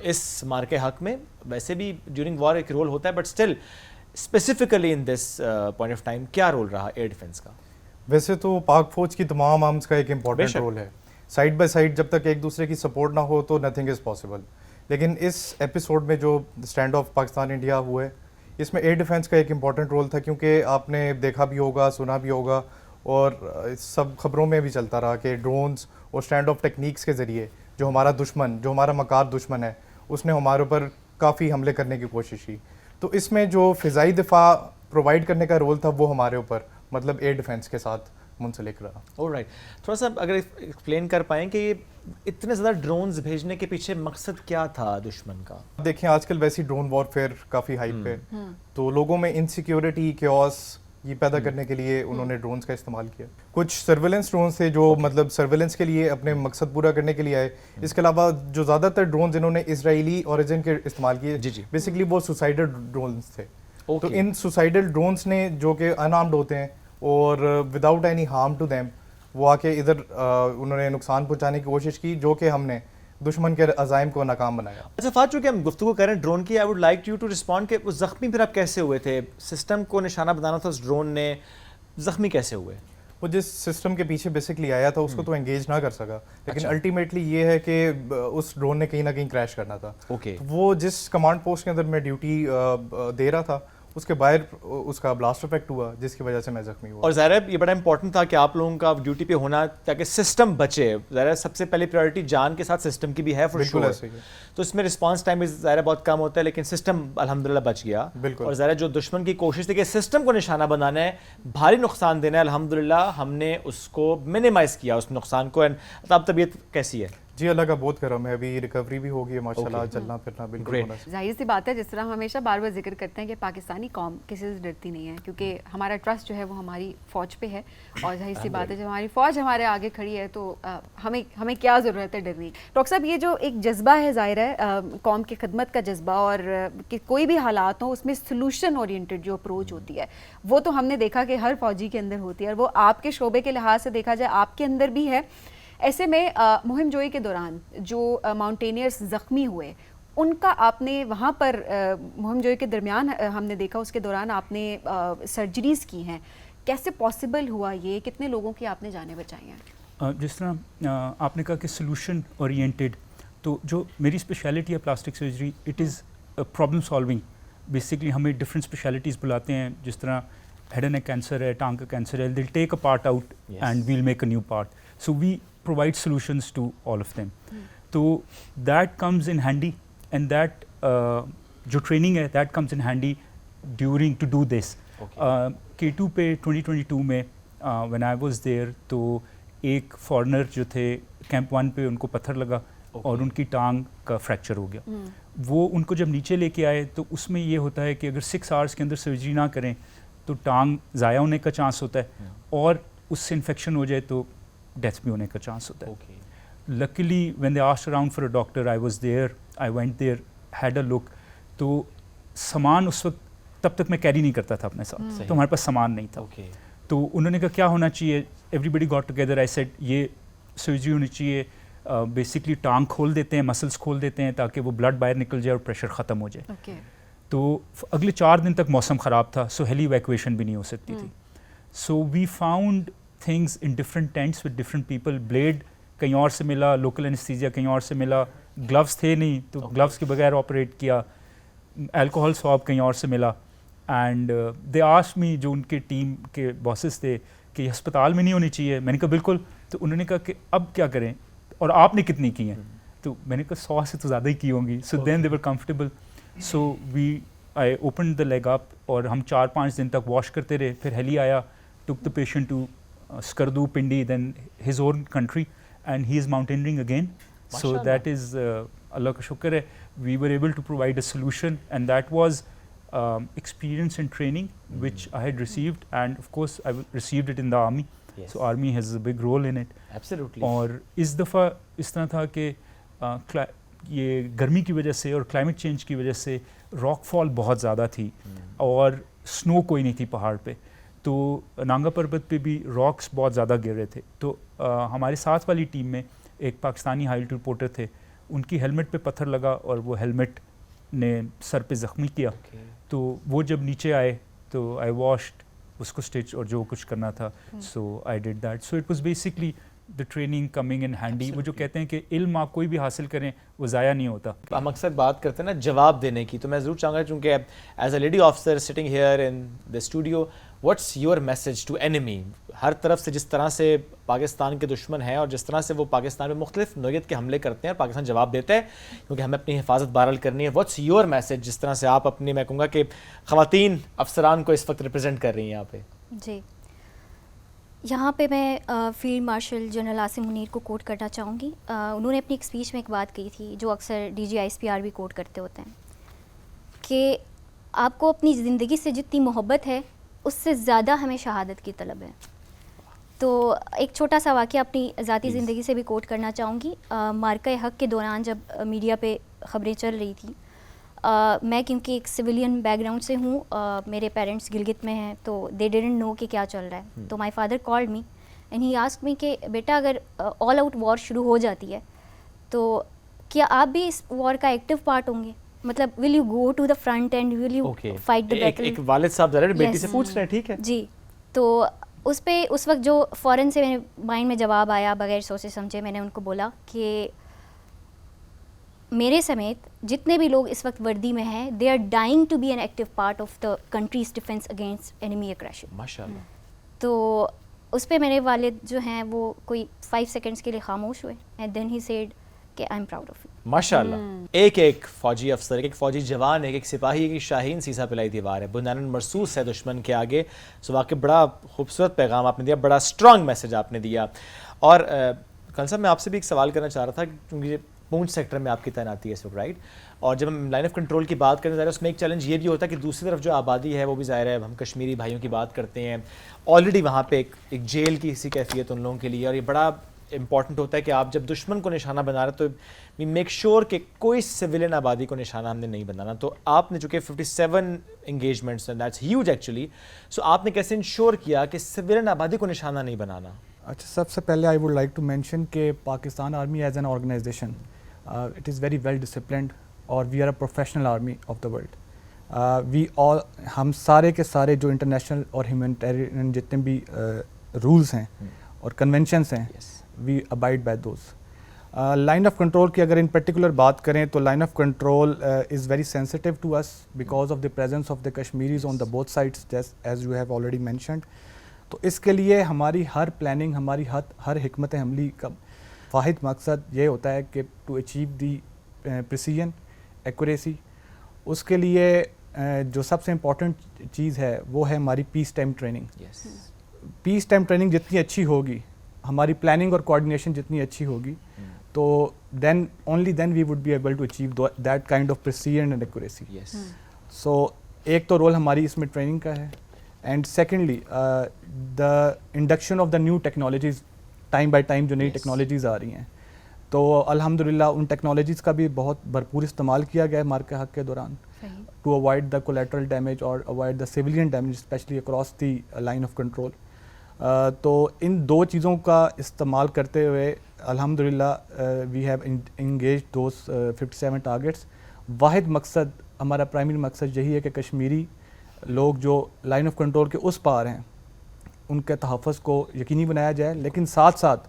اس مارکے حق میں. ویسے بھی ڈیورنگ وار ایک رول ہوتا ہے but still specifically in this point of time کیا رول رہا ایئر ڈیفنس کا؟ ویسے تو پاک فوج کی تمام آرمز کا ایک امپورٹنٹ رول ہے. سائڈ بائی سائڈ جب تک ایک دوسرے کی سپورٹ نہ ہو تو نتھنگ از پاسبل. لیکن اس ایپیسوڈ میں جو اسٹینڈ آف پاکستان انڈیا ہوا ہے اس میں ایئر ڈیفنس کا ایک امپورٹنٹ رول تھا کیونکہ آپ نے دیکھا بھی ہوگا, سنا بھی ہوگا اور سب خبروں میں بھی چلتا رہا کہ ڈرونز اور اسٹینڈ آف ٹیکنیکس کے ذریعے جو ہمارا دشمن, جو ہمارا مکار دشمن ہے, اس نے ہمارے اوپر کافی حملے کرنے کی کوشش کی. تو اس میں جو فضائی دفاع پرووائڈ کرنے کا رول تھا وہ ہمارے اوپر مطلب ایئر ڈیفنس کے ساتھ منسلک رہا. آلرائٹ, تھوڑا سا اگر ایکسپلین کر پائیں کہ اتنے زیادہ ڈرونز بھیجنے کے پیچھے مقصد کیا تھا دشمن کا؟ دیکھیں آج کل ویسی ڈرون وار فیئر کافی ہائپ ہے تو لوگوں میں انسیکیورٹی کیوس یہ پیدا کرنے کے لیے انہوں نے ڈرونز کا استعمال کیا. کچھ سرویلنس ڈرونز تھے جو مطلب سرویلنس کے لیے اپنے مقصد پورا کرنے کے لیے آئے. اس کے علاوہ جو زیادہ تر ڈرونز انہوں نے اسرائیلی اوریجن کے استعمال کیے بیسکلی وہ سوسائڈل ڈرونز تھے. تو ان سوسائڈل ڈرونز نے جو کہ ان آرمڈ ہوتے ہیں اور without any harm to them وہ آ کے ادھر انہوں نے نقصان پہنچانے کی کوشش کی جو کہ ہم نے دشمن کے عزائم کو ناکام بنایا. اچھا فہد, چونکہ ہم گفتگو کریں ڈرون کی, I would like you to respond کہ وہ زخمی پھر آپ کیسے ہوئے تھے؟ سسٹم کو نشانہ بنانا تھا اس ڈرون نے, زخمی کیسے ہوئے؟ وہ جس سسٹم کے پیچھے بیسکلی آیا تھا اس کو تو انگیج نہ کر سکا لیکن الٹیمیٹلی یہ ہے کہ اس ڈرون نے کہیں نہ کہیں کریش کرنا تھا. وہ جس کمانڈ پوسٹ کے اندر میں ڈیوٹی دے رہا تھا اس کے باہر اس کا بلاسٹ افیکٹ ہوا جس کی وجہ سے میں زخمی ہوا. اور ظاہر ہے یہ بڑا امپورٹنٹ تھا کہ آپ لوگوں کا ڈیوٹی پہ ہونا تاکہ سسٹم بچے. ظاہر ہے سب سے پہلی پریورٹی جان کے ساتھ سسٹم کی بھی ہے فور شور. تو اس میں رسپانس ٹائم بھی ظاہر بہت کم ہوتا ہے لیکن سسٹم الحمدللہ بچ گیا. اور ظاہر جو دشمن کی کوشش تھی کہ سسٹم کو نشانہ بنانا ہے, بھاری نقصان دینا ہے, الحمدللہ ہم نے اس کو منیمائز کیا اس نقصان کو. اب طبیعت کیسی ہے؟ جی اللہ کا بہت کرم ہے, ابھی ریکوری بھی ہوگی ماشاءاللہ, چلنا پھرنا بالکل ہونا. ظاہر سی بات ہے جس طرح ہم ہمیشہ بار بار ذکر کرتے ہیں کہ پاکستانی قوم کسی سے ڈرتی نہیں ہے کیونکہ ہمارا ٹرسٹ جو ہے وہ ہماری فوج پہ ہے. اور ظاہر سی بات ہے جب ہماری فوج ہمارے آگے کھڑی ہے تو ہمیں کیا ضرورت ہے ڈرنے. ڈاکٹر صاحب یہ جو ایک جذبہ ہے ظاہر ہے قوم کی خدمت کا جذبہ اور کہ کوئی بھی حالات ہوں اس میں سلوشن اورینٹڈ جو اپروچ ہوتی ہے وہ تو ہم نے دیکھا کہ ہر فوجی کے اندر ہوتی ہے اور وہ آپ کے شعبے کے لحاظ سے دیکھا جائے آپ کے اندر بھی ہے. ایسے میں مہم جوئی کے دوران جو ماؤنٹینئرز زخمی ہوئے ان کا آپ نے وہاں پر مہم جوئی کے درمیان ہم نے دیکھا اس کے دوران آپ نے سرجریز کی ہیں, کیسے پاسبل ہوا یہ, کتنے لوگوں کی آپ نے جانیں بچائی ہیں؟ جس طرح آپ نے کہا کہ سلوشن اورینٹیڈ, تو جو میری اسپیشلٹی ہے plastic surgery, it is problem solving. Basically ہمیں ڈفرینٹ اسپیشلٹیز بلاتے ہیں, جس طرح ہیڈ اینڈ نیک کینسر ہے, ٹانگ کا کینسر ہے, they'll take a part out and we'll make a new part. So we provide solutions to all of them. So that comes in handy, and that جو training ہے that comes in handy during to do this. K2 پہ 2022 میں when I was there تو ایک foreigner جو تھے camp 1 پہ ان کو پتھر لگا اور ان کی ٹانگ کا فریکچر ہو گیا. وہ ان کو جب نیچے لے کے آئے تو اس میں یہ ہوتا ہے کہ اگر 6 hours کے اندر سرجری نہ کریں تو ٹانگ ضائع ہونے کا چانس ہوتا ہے اور اس سے انفیکشن ہو جائے تو ڈیتھ بھی ہونے کا چانس ہوتا ہے. Luckily when they asked around for a doctor, I was there, I went there, had a look. تو سامان اس وقت تب تک میں کیری نہیں کرتا تھا اپنے ساتھ, تو ہمارے پاس سامان نہیں تھا. تو انہوں نے کہا کیا ہونا چاہیے, everybody got together. I said یہ سرجری ہونی چاہیے, بیسکلی ٹانگ کھول دیتے ہیں, مسلس کھول دیتے ہیں تاکہ وہ بلڈ باہر نکل جائے اور پریشر ختم ہو جائے. تو اگلے 4 دن تک موسم خراب تھا, سو ہیلی ایویکویشن بھی نہیں ہو سکتی تھی. So we found things in different tents with different people, blade کہیں اور سے ملا, لوکل انستھیزیا کہیں اور سے ملا, گلوز تھے نہیں تو گلوز کے بغیر آپریٹ کیا, الکوہول سواب کہیں اور سے ملا. اینڈ دے آسکڈ می, جو ان کے ٹیم کے باسز تھے, کہ یہ ہسپتال میں نہیں ہونی چاہیے. میں نے کہا بالکل. تو انہوں نے کہا کہ اب کیا کریں, اور آپ نے کتنی کی ہیں؟ تو میں نے کہا 100 سے تو زیادہ ہی کی ہوں گی. So then they were comfortable. So I open the leg up, اور ہم 4-5 دن تک واش کرتے رہے. پھر ہیلی آیا, took the patient to Skardu, Pindi, then his own country, and he is mountaineering again. So that is, اللہ کا شکر ہے, we were able to provide a solution, and that was experience and training which I had received, and of course I received it in the army. Yes. So army has a big role in it. Absolutely. اور اس دفعہ اس طرح تھا کہ یہ گرمی کی وجہ سے اور کلائمیٹ چینج کی وجہ سے راک فال بہت زیادہ تھی, اور سنو کوئی نہیں تھی پہاڑ پہ. تو نانگا پربت پہ بھی راکس بہت زیادہ گر رہے تھے. تو ہمارے ساتھ والی ٹیم میں ایک پاکستانی ہائی الٹیٹیوڈ رپورٹر تھے, ان کی ہیلمٹ پہ پتھر لگا اور وہ ہیلمٹ نے سر پہ زخمی کیا. تو وہ جب نیچے آئے تو آئی واشڈ اس کو اسٹچ اور جو کچھ کرنا تھا. So I did that. So it was basically the training coming in handy. وہ جو کہتے ہیں کہ علم آپ کوئی بھی حاصل کریں وہ ضائع نہیں ہوتا. ہم اکثر بات کرتے ہیں نا جواب دینے کی, تو میں ضرور چاہوں گا, چونکہ as a lady officer sitting here in the studio, what's your message to enemy? ہر طرف سے جس طرح سے پاکستان کے دشمن ہیں اور جس طرح سے وہ پاکستان میں مختلف نوعیت کے حملے کرتے ہیں, پاکستان جواب دیتا ہے کیونکہ ہمیں اپنی حفاظت بہرحال کرنی ہے. واٹس یور میسج جس طرح سے آپ اپنی, میں کہوں گا کہ خواتین افسران کو اس وقت ریپرزینٹ کر رہی ہیں یہاں پہ؟ جی, یہاں پہ میں field marshal general Asim Munir کو کوٹ کرنا چاہوں گی. انہوں نے اپنی ایک اسپیچ میں ایک بات کہی تھی جو اکثر ڈی جی ISPR بھی کوٹ کرتے ہوتے ہیں, کہ آپ کو اپنی زندگی سے جتنی محبت ہے اس سے زیادہ ہمیں شہادت کی طلب ہے. تو ایک چھوٹا سا واقعہ اپنی ذاتی زندگی سے بھی کوٹ کرنا چاہوں گی. مارکہ حق کے دوران جب میڈیا پہ خبریں چل رہی تھیں, میں کیونکہ ایک سویلین بیک گراؤنڈ سے ہوں, میرے پیرنٹس گلگت میں ہیں, تو دے ڈیڈنٹ نو کہ کیا چل رہا ہے. تو my father called me and he asked me کہ بیٹا اگر آل آؤٹ وار شروع ہو جاتی ہے تو کیا آپ بھی اس وار کا ایکٹیو پارٹ ہوں گے؟ مطلب will you go to the front and will you fight the battle? ایک والد صاحب ذرا بیٹی سے پوچھ رہے ہیں, ٹھیک ہے جی. تو اس پہ اس وقت جو فوراً سے میرے مائنڈ میں جواب آیا بغیر سوچے سمجھے, میں نے ان کو بولا کہ میرے سمیت جتنے بھی لوگ اس وقت وردی میں ہیں, they are dying to be an active part of the country's defence against enemy aggression. ماشاء اللہ. تو اس پہ میرے والد جو ہیں وہ کوئی 5 سیکنڈس کے لیے خاموش ہوئے, اینڈ دین ہی سیڈ کہ I am proud of you. ماشاء اللہ. ایک فوجی افسر, ایک فوجی جوان, ایک سپاہی, ایک شاہین سیسا پلائی دیوار ہے, بنیاداً مرصوص ہے دشمن کے آگے. سو واقعی بڑا خوبصورت پیغام آپ نے دیا, بڑا اسٹرانگ میسج آپ نے دیا. اور خان صاحب میں آپ سے بھی ایک سوال کرنا چاہ رہا تھا, کیونکہ پونچھ سیکٹر میں آپ کی تعیناتی ہے اس وقت, رائٹ؟ اور جب ہم لائن آف کنٹرول کی بات کریں ظاہر اس میں ایک چیلنج یہ بھی ہوتا ہے کہ دوسری طرف جو آبادی ہے وہ بھی ظاہر ہے, ہم کشمیری بھائیوں کی بات کرتے ہیں, آلریڈی وہاں پہ ایک جیل کی سی کیفیت ان لوگوں کے لیے, اور یہ بڑا امپورٹنٹ ہوتا ہے کہ آپ جب دشمن کو نشانہ بنا رہے تو وی میک شیور کہ کوئی سویلین آبادی کو نشانہ ہم نے نہیں بنانا. تو آپ نے چونکہ 57 انگیجمنٹس ہیں, دیٹس ہیوج ایکچولی, سو آپ نے کیسے انشور کیا کہ سویلین آبادی کو نشانہ نہیں بنانا؟ اچھا, سب سے پہلے I would like to mention کہ Pakistan army as an organization it is very well disciplined, اور we are a professional army of the world. We all, ہم سارے کے سارے جو انٹرنیشنل اور ہیومینٹیرین جتنے بھی رولس ہیں اور کنونشنس ہیں, we abide by those. Line of control کی اگر ان پرٹیکولر بات کریں تو line of control is very sensitive to us because of the presence of the Kashmiris on the both sides as you have already mentioned. تو اس کے لیے ہماری ہر پلاننگ, ہماری ہر حکمت عملی کا واحد مقصد یہ ہوتا ہے کہ to achieve the precision, accuracy. اس کے لیے جو سب سے امپورٹنٹ چیز ہے وہ ہے ہماری پیس ٹائم ٹریننگ. پیس ٹائم ٹریننگ جتنی اچھی ہوگی, ہماری پلاننگ اور کوآرڈینیشن جتنی اچھی ہوگی, تو then only then we would be able to achieve that kind of precision and accuracy. So ایک تو رول ہماری اس میں ٹریننگ کا ہے, and secondly the induction of the new technologies, time by time جو نئی ٹیکنالوجیز آ رہی ہیں, تو الحمدللہ ان ٹیکنالوجیز کا بھی بہت بھرپور استعمال کیا گیا ہے مارکہ حق کے دوران to avoid the collateral damage اور avoid the civilian damage especially across the line of control. تو ان دو چیزوں کا استعمال کرتے ہوئے الحمدللہ we have engaged those 57 targets. واحد مقصد, ہمارا پرائمری مقصد یہی ہے کہ کشمیری لوگ جو لائن آف کنٹرول کے اس پار ہیں ان کے تحفظ کو یقینی بنایا جائے, لیکن ساتھ ساتھ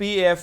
PF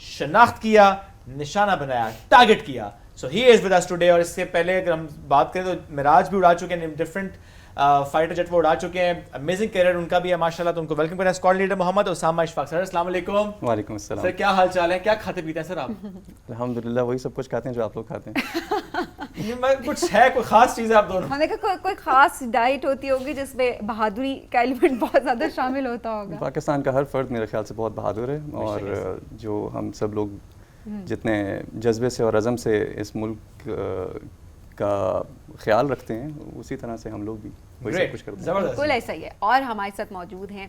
شناخت کیا, نشانہ بنایا, ٹارگٹ کیا. سو ہی از ود اس ٹوڈے. اور اس سے پہلے اگر ہم بات کریں تو معراج بھی اڑا چکے ہیں, ڈفرنٹ فائٹر جیٹ وہ اڑا چکے ہیں, امیزنگ کیریئر ان کا بھی ہے ماشاءاللہ. تو ان کو ویلکم کریں. اسکواڈ لیڈر محمد اسامہ اشفاق سر, السلام علیکم. وعلیکم السلام سر, کیا حال چال ہے, کیا کھاتے پیتے ہیں سر آپ؟ الحمدللہ وہی سب کچھ کھاتے ہیں جو آپ لوگ کھاتے ہیں. کچھ ہے, کوئی خاص چیز ہے آپ دونوں؟ ہم نے کہا کوئی خاص ڈائٹ ہوتی ہوگی جس میں بہادری کا ایلیمنٹ بہت زیادہ شامل ہوتا ہوگا. پاکستان کا ہر فرد میرے خیال سے بہت بہادر ہے, اور جو ہم سب لوگ جتنے جذبے سے اور عزم سے اس ملک کا خیال رکھتے ہیں, اسی طرح سے ہم لوگ بھی وہی سب کچھ کرتے ہیں. بالکل ایسا ہی ہے. اور ہمارے ساتھ موجود ہیں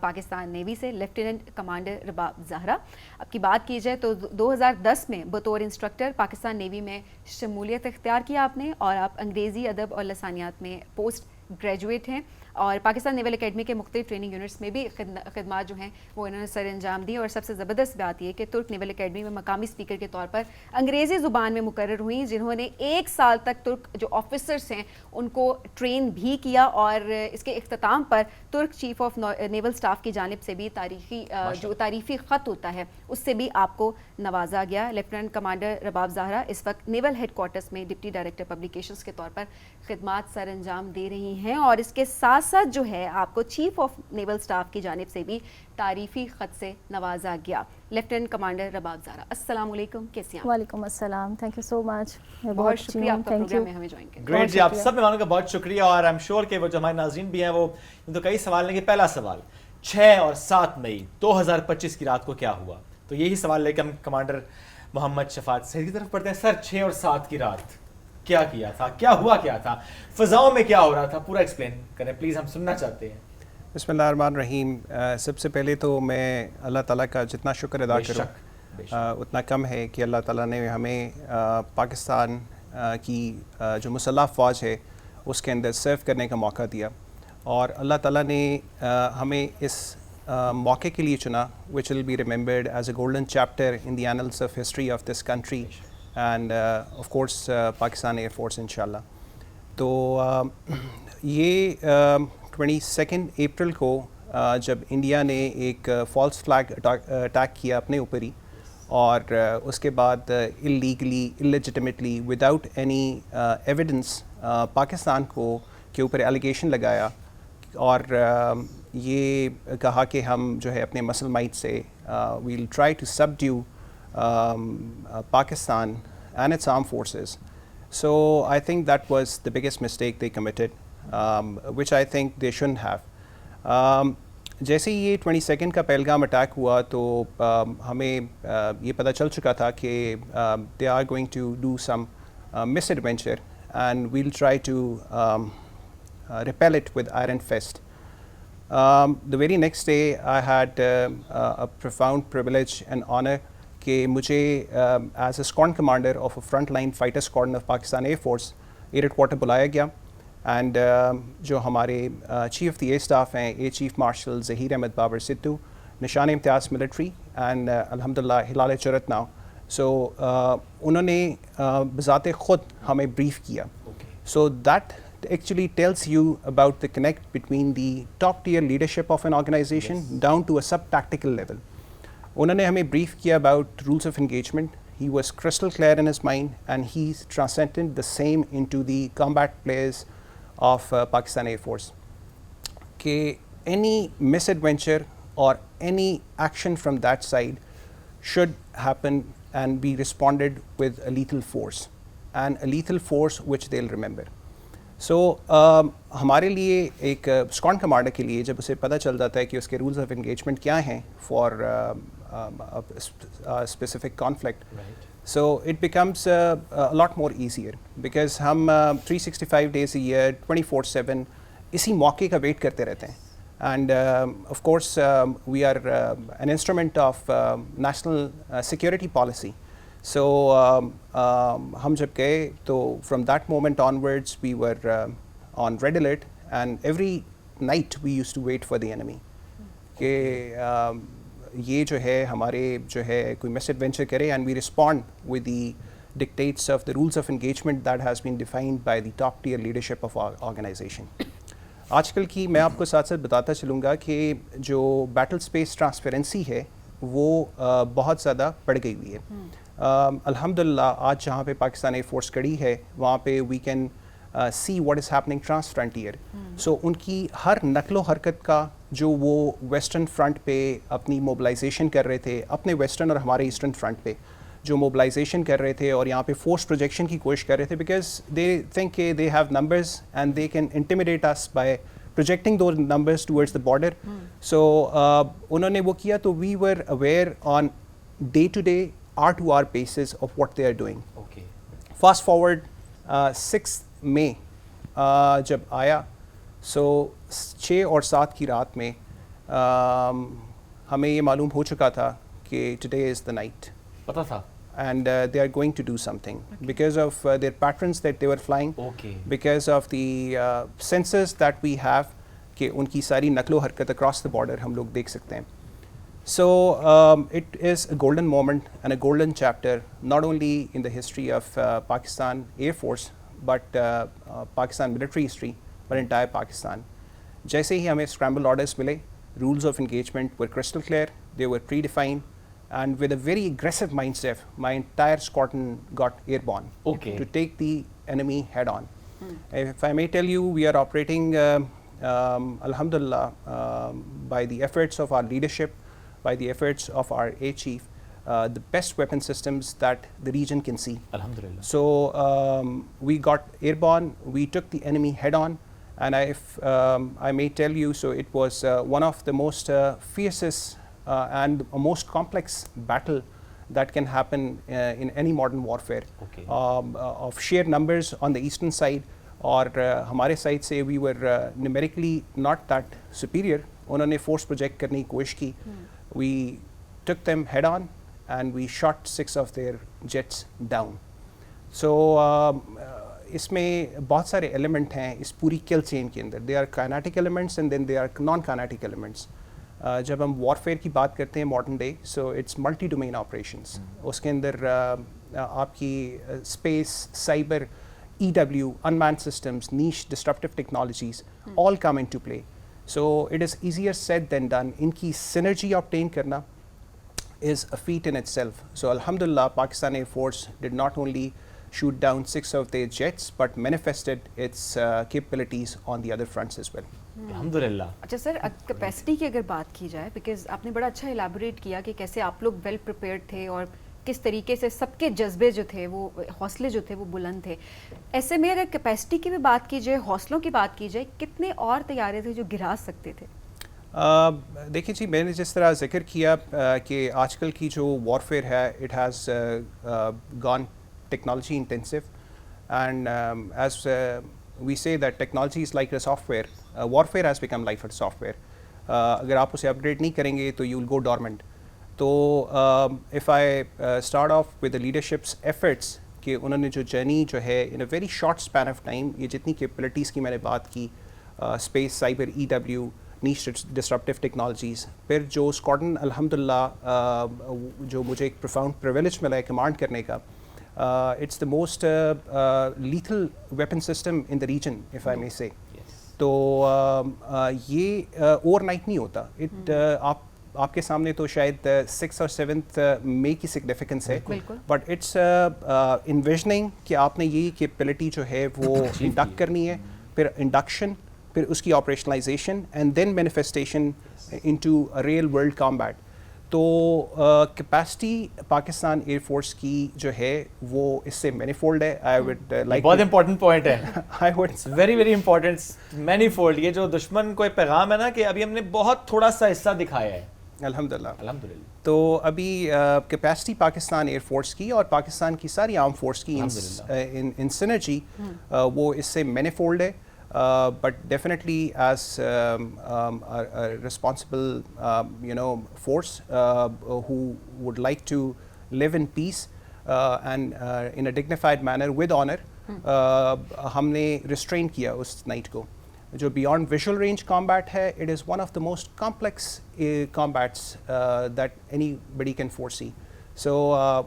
پاکستان نیوی سے لیفٹیننٹ کمانڈر رباب زہرا. اب کی بات کی جائے تو 2010 میں بطور انسٹرکٹر پاکستان نیوی میں شمولیت اختیار کیا آپ نے, اور آپ انگریزی ادب اور لسانیات میں پوسٹ گریجویٹ ہیں, اور پاکستان نیول اکیڈمی کے مختلف ٹریننگ یونٹس میں بھی خدمات جو ہیں وہ انہوں نے سر انجام دی. اور سب سے زبردست بات یہ کہ ترک نیول اکیڈمی میں مقامی اسپیکر کے طور پر انگریزی زبان میں مقرر ہوئیں, جنہوں نے 1 سال تک ترک جو آفیسرس ہیں ان کو ٹرین بھی کیا. اور اس کے اختتام پر ترک چیف آف نیول اسٹاف کی جانب سے بھی تعریفی خط ہوتا ہے اس سے بھی آپ کو نوازا گیا. لیفٹیننٹ کمانڈر رباب زہرا اس وقت نیول ہیڈ کوارٹرز میں ڈپٹی ڈائریکٹر پبلیکیشنز کے طور پر خدمات سر انجام دے رہی ہیں, اور اس کے ساتھ ساتھ جو ہے آپ کو چیف آف نیول اسٹاف کی جانب سے بھی تعریفی خط سے نوازا گیا. لیفٹیننٹ کمانڈر رباب زہرا, السلام علیکم, کیسی ہیں؟ وعلیکم السلام, تھینک یو سو مچ. بہت شکریہ آپ کا پروگرام میں ہمیں جوائن کرنے. گریٹ جی, آپ سب مہمانوں کا بہت شکریہ. اور آئی ایم شیور کہ وہ جو ہمارے ناظرین بھی ہیں وہ تو کئی سوال لیں گے. پہلا سوال, 6 اور 7 مئی 2025 کی رات کو کیا ہوا؟ تو یہی سوال لے کے ہم کمانڈر محمد شفاعت سید کی طرف پڑھتے ہیں. سر, 6 اور 7 کی رات کیا کیا تھا, کیا ہوا کیا تھا, فضاؤں میں کیا ہو رہا تھا, پورا ایکسپلین کریں پلیز, ہم سننا چاہتے ہیں. بسم اللہ الرحمن الرحیم. سب سے پہلے تو میں اللہ تعالیٰ کا جتنا شکر ادا کروں اتنا کم ہے کہ اللہ تعالیٰ نے ہمیں پاکستان کی جو مسلح فوج ہے اس کے اندر سرو کرنے کا موقع دیا, اور اللہ تعالیٰ نے ہمیں اس موقع کے لیے چنا which will be remembered as a golden chapter in the annals of history of this country and of course Pakistan Air Force انشاءاللہ. تو یہ 22 اپریل کو جب انڈیا نے ایک فالس فلیگ اٹیک کیا اپنے اوپر ہی, اور اس کے بعد illegally, illegitimately, without any evidence Pakistan کے اوپر ایلیگیشن لگایا, اور یہ کہا کہ ہم جو ہے اپنے مسل might say we'll try to subdue Pakistan and its armed forces. So I think that was the biggest mistake they committed, which I think they shouldn't have. جیسے ہی یہ 22 کا پہلگام اٹیک ہوا تو ہمیں یہ پتہ چل چکا تھا کہ they are going to do some misadventure and we'll try to repel it with iron fist. The very next day I had a profound privilege and honor کہ مجھے as a squadron commander of a front line fighter squadron of Pakistan air force air headquarter بلایا گیا, and جو ہمارے chief of the air staff ہیں air chief marshal Zaheer Ahmed Babar Sidhu, Nishan Imtiaz military and الحمدللہ ہلال چرت now. سو انہوں نے بذات خود ہمیں بریف کیا. So that actually tells you about the connect between the top tier leadership of an organization down to a sub-tactical level. انہوں نے ہمیں بریف کیا about rules of engagement. He was crystal clear in his mind and he transcended the same into the combat players of Pakistan Air Force. کہ any misadventure or any action from that side should happen and be responded with a lethal force, and a lethal force which they'll remember. سو ہمارے لیے ایک اسکواڈن commander کے لیے جب اسے پتہ چل جاتا ہے کہ اس کے رولز آف انگیجمنٹ کیا ہیں for specific conflict, so it becomes lot more easier because ہم 365 days a year 24/7 اسی موقع کا ویٹ کرتے رہتے ہیں. And of course we are an instrument of national security policy. So ہم جب گئے تو from that moment onwards we were on red alert and every night we used to wait for the enemy کہ یہ جو ہے ہمارے جو ہے کوئی مس ایڈونچر کرے, and we respond with the dictates of the rules of engagement that has been defined by the top tier leadership of our organization. آج کل کی میں آپ کو ساتھ ساتھ بتاتا چلوں گا کہ جو بیٹل اسپیس ٹرانسپیرنسی ہے وہ بہت زیادہ بڑھ گئی ہوئی ہے. الحمدللہ آج جہاں پہ پاکستان ایئر فورس کڑی ہے وہاں پہ we can see what is happening trans frontier. So ان کی ہر نقل و حرکت کا جو وہ ویسٹرن فرنٹ پہ اپنی موبلائزیشن کر رہے تھے, اپنے ویسٹرن اور ہمارے ایسٹرن فرنٹ پہ جو موبلائزیشن کر رہے تھے اور یہاں پہ فورس پروجیکشن کی کوشش کر رہے تھے, بیکاز دے تھنک کہ they have numbers and they can intimidate us by projecting those numbers towards the border. So انہوں نے وہ کیا, تو we were aware on day-to-day R2R basis of what they are doing. Okay. Fast forward 6 May جب آیا, so 6 اور 7 کی رات میں ہمیں یہ معلوم ہو چکا تھا کہ today is the night. پتا تھا. And they are going to do something because of their patterns that they were flying, because of the sensors that we have کہ ان کی ساری نقل و حرکت across the border ہم لوگ دیکھ سکتے ہیں. So it is a golden moment and a golden chapter not only in the history of Pakistan Air Force but Pakistan military history but entire Pakistan. جیسے ہی ہمیں scramble orders ملے, rules of engagement were crystal clear, they were predefined. And with a very aggressive mindset, my entire squadron got airborne to take the enemy head on. If I may tell you, we are operating, alhamdulillah, by the efforts of our leadership, by the efforts of our Air Chief, the best weapon systems that the region can see. Alhamdulillah. So we got airborne, we took the enemy head on, and if I may tell you, so it was one of the most fiercest and a most complex battle that can happen in any modern warfare. Of sheer numbers on the eastern side, اور ہمارے side سے we were numerically not that superior. انہوں نے force project کرنے کی کوشش کی. We took them head on and we shot 6 of their jets down. So اس میں بہت سارے ایلیمنٹ ہیں اس پوری کل چین کے اندر. They are kinetic elements and then they are non-kinetic elements. جب ہم وارفیئر کی بات کرتے ہیں modern day, so it's multi domain operations. اس کے اندر آپ کی space, cyber, E W, unmanned systems, niche disruptive technologies all come into play. So it is easier said than done. ان کی سینرجی آبٹین کرنا is a feat in itself. So الحمدللہ Pakistan air force did not only shoot down 6 of their jets but manifested its capabilities on the other fronts as well. الحمدللہ. اچھا سر, capacity کی اگر بات کی جائے, بیکاز آپ نے بڑا اچھا ایلیبوریٹ کیا کہ کیسے آپ لوگ ویل پریپیئرڈ تھے اور کس طریقے سے سب کے جذبے جو تھے, وہ حوصلے جو تھے وہ بلند تھے. ایسے میں اگر کیپیسٹی کی بھی بات کی جائے, حوصلوں کی بات کی جائے, کتنے اور طیارے تھے جو گرا سکتے تھے؟ دیکھیے جی, میں نے جس طرح ذکر کیا کہ آج کل کی جو وارفیئر ہے it has gone technology intensive, and as we say that technology is like a software, warfare has become like a software. اگر آپ اسے اپگریڈ نہیں کریں گے تو you will go dormant. تو if I start off with the leadership's efforts کہ انہوں نے جو جرنی جو ہے in a very short span of time, یہ جتنی capabilities کی میں نے بات کی, space, cyber, EW, niche disruptive technologies, پھر جو اسکواڈرن الحمدللہ جو مجھے ایک profound privilege ملا ہے کمانڈ کرنے کا, it's the most lethal weapon system in the region, if I may say. تو یہ اوور نائٹ نہیں ہوتا. آپ کے سامنے تو شاید 6 اور 7 مئی کی سگنیفیکنس ہے, بٹ اٹس انویژننگ کہ آپ نے یہ کیپبلٹی جو ہے وہ انڈکٹ کرنی ہے, پھر انڈکشن, پھر اس کی operationalization and then manifestation into real world combat. تو کیپیسٹی پاکستان ایئر فورس کی جو ہے وہ اس سے مینی فولڈ ہے. آئی وڈ لائک, بہت امپورٹنٹ پوائنٹ ہے, I would very very important, manifold. یہ جو دشمن کو ایک پیغام ہے نا کہ ابھی ہم نے بہت تھوڑا سا حصہ دکھایا ہے. الحمدللہ. الحمدللہ. تو ابھی کیپیسٹی پاکستان ایئر فورس کی اور پاکستان کی ساری آرم فورس کی ان سینرجی وہ اس سے مینی فولڈ ہے. But definitely as a responsible force who would like to live in peace and in a dignified manner with honor, ہم نے restrain کیا اس night کو. جو beyond visual range combat ہے, it is one of the most complex combats that anybody can foresee. So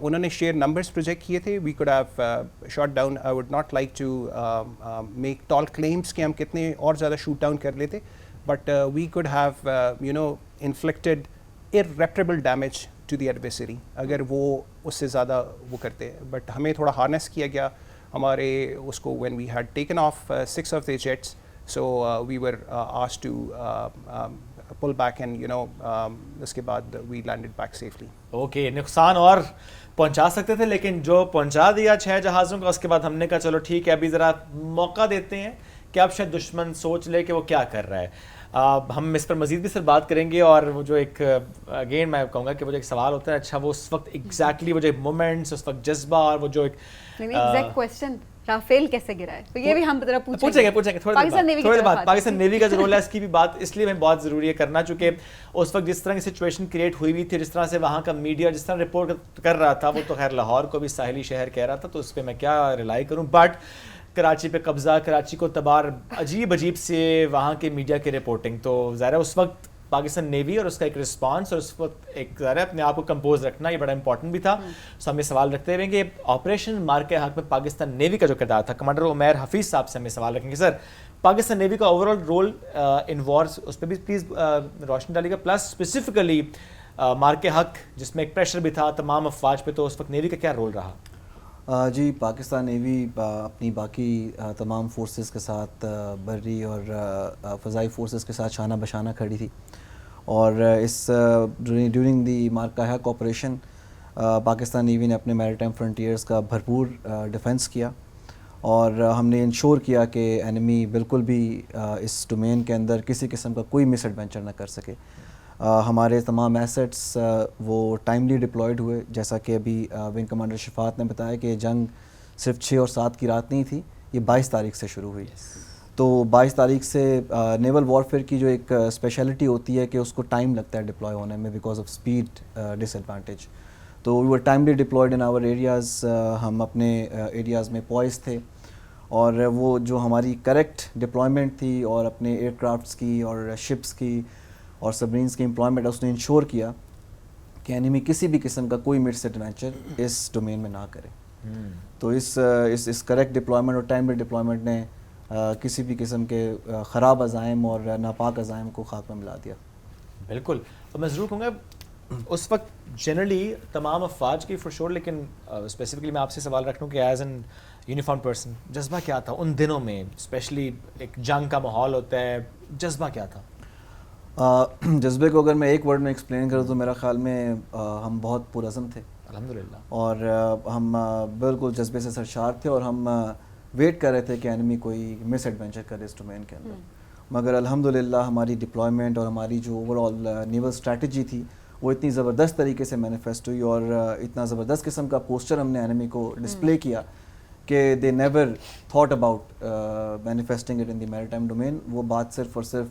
انہوں نے share numbers project کیے تھے. We could have shot down, I would not like to make tall claims کہ ہم کتنے اور زیادہ شوٹ ڈاؤن کر لیتے, but we could have inflicted irreparable damage to the adversary اگر وہ اس سے زیادہ وہ کرتے. بٹ ہمیں تھوڑا ہارنیس کیا گیا ہمارے اس کو when we had taken off 6 of the jets, so we were asked to pull back and اس کے بعد we landed back safely. Okay, نقصان اور پہنچا سکتے تھے لیکن جو پہنچا دیا 6 جہازوں کا, اس کے بعد ہم نے کہا چلو ٹھیک ہے ابھی ذرا موقع دیتے ہیں کہ اب شاید دشمن سوچ لے کہ وہ کیا کر رہا ہے. ہم اس پر مزید بھی سر بات کریں گے. اور وہ جو ایک اگین میں کہوں گا کہ وہ جو ایک سوال ہوتا ہے, اچھا وہ اس وقت ایگزیکٹلی وہ جو مومنٹس, اس وقت جذبہ اور وہ جو ایک ایگزیکٹ کوسچن رافیل کیسے گرا ہے, تو یہ بھی ہم ذرا پوچھیں گے تھوڑی بات. پاکستان نیوی کا جو رول ہے اس کی بھی بات اس لیے میں بہت ضروری ہے کرنا, چونکہ اس وقت جس طرح کی سچویشن کریٹ ہوئی ہوئی تھی, جس طرح سے وہاں کا میڈیا جس طرح رپورٹ کر رہا تھا, وہ تو خیر لاہور کو بھی ساحلی شہر کہہ رہا تھا, تو اس پہ میں کیا ریلائی کروں. بٹ کراچی پہ قبضہ, کراچی کو تبار, عجیب سے وہاں کے میڈیا کی رپورٹنگ, تو ظاہر ہے اس وقت پاکستان نیوی اور اس کا ایک رسپانس اور اس وقت ایک ظاہر ہے اپنے آپ کو کمپوز رکھنا یہ بڑا امپورٹنٹ بھی تھا. سو ہم یہ سوال رکھتے ہوئے کہ آپریشن مارکے حق میں پاکستان نیوی کا جو کردار تھا, کمانڈر عمیر حفیظ صاحب سے ہم یہ سوال رکھیں گے. سر, پاکستان نیوی کا overall role in wars, اس پہ بھی پلیز روشنی ڈالیے گا, پلس اسپیسیفکلی مارکے حق جس میں ایک پریشر بھی تھا تمام افواج پہ, تو اس وقت نیوی کا کیا رول رہا؟ جی, پاکستان نیوی اپنی باقی تمام فورسز کے ساتھ, بری اور فضائی فورسز کے ساتھ شانہ بشانہ کھڑی تھی, اور اس ڈیورنگ دی مارکا حق آپریشن پاکستان نیوی نے اپنے میری ٹائم فرنٹیئرز کا بھرپور ڈیفنس کیا, اور ہم نے انشور کیا کہ اینمی بالکل بھی اس ڈومین کے اندر کسی قسم کا کوئی مس ایڈونچر نہ کر سکے. ہمارے تمام ایسٹس وہ ٹائملی ڈپلائڈ ہوئے, جیسا کہ ابھی ونگ کمانڈر شفاعت نے بتایا کہ جنگ صرف 6 اور 7 کی رات نہیں تھی, یہ 22 تاریخ سے شروع ہوئی. تو 22 تاریخ سے نیول وارفیئر کی جو ایک اسپیشلٹی ہوتی ہے کہ اس کو ٹائم لگتا ہے ڈپلوائے ہونے میں because of speed disadvantage. تو we were timely deployed in our areas, ہم اپنے ایریاز میں پوائز تھے, اور وہ جو ہماری کریکٹ ڈپلائمنٹ تھی اور اپنے ایئر کرافٹس کی اور شپس کی اور سبمرینس کی امپلائمنٹ, اس نے انشور کیا کہ اینیمی کسی بھی قسم کا کوئی مس ایڈونچر اس ڈومین میں نہ کرے. تو اس کریکٹ ڈپلائمنٹ اور ٹائملی ڈپلائمنٹ نے کسی بھی قسم کے خراب عزائم اور ناپاک عزائم کو خاک میں ملا دیا. بالکل, اور میں ضرور کہوں گا اس وقت جنرلی تمام افواج کی فور شور, لیکن اسپیسیفکلی میں آپ سے سوال رکھ لوں کہ ایز این یونیفارم پرسن جذبہ کیا تھا ان دنوں میں, اسپیشلی ایک جنگ کا ماحول ہوتا ہے, جذبہ کیا تھا؟ جذبے کو اگر میں ایک ورڈ میں ایکسپلین کروں تو میرا خیال میں ہم بہت پرعزم تھے الحمدللہ, اور ہم بالکل جذبے سے سرشار تھے, اور ہم ویٹ کر رہے تھے کہ اینمی کوئی مس ایڈونچر کرے اس ڈومین کے اندر. مگر الحمدللہ ہماری ڈپلائمنٹ اور ہماری جو اوور آل نیول اسٹریٹجی تھی وہ اتنی زبردست طریقے سے مینیفیسٹ ہوئی, اور اتنا زبردست قسم کا پوسچر ہم نے اینمی کو ڈسپلے کیا کہ they never thought about manifesting it in the maritime domain. وہ بات صرف اور صرف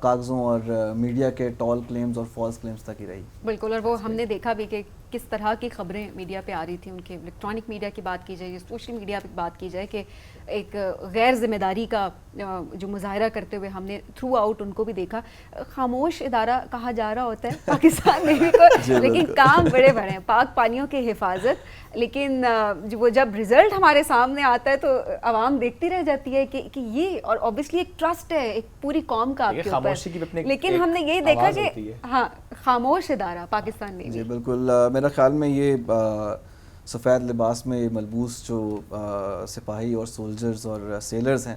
کاغذوں اور میڈیا کے ٹال کلیمز اور فالس کلیمز تک ہی رہی. بالکل, اور وہ ہم نے دیکھا بھی کہ کس طرح کی خبریں میڈیا پہ آ رہی تھیں, ان کے الیکٹرانک میڈیا کی بات کی جائے یا سوشل میڈیا پہ بات کی جائے, کہ ایک غیر ذمہ داری کا جو مظاہرہ کرتے ہوئے ہم نے تھرو آؤٹ ان کو بھی دیکھا. خاموش ادارہ کہا جا رہا ہوتا ہے پاکستان نیوی کو, لیکن کام بڑے بڑے ہیں, پاک پانیوں کی حفاظت. لیکن وہ جب رزلٹ ہمارے سامنے آتا ہے تو عوام دیکھتی رہ جاتی ہے کہ یہ, اور اوبیسلی ایک ٹرسٹ ہے ایک پوری قوم کا آپ کے اوپر, لیکن ہم نے یہی دیکھا کہ ہاں خاموش ادارہ پاکستان نیوی. جی بالکل, میرا خیال میں یہ سفید لباس میں ملبوس جو سپاہی اور سولجرز اور سیلرز ہیں,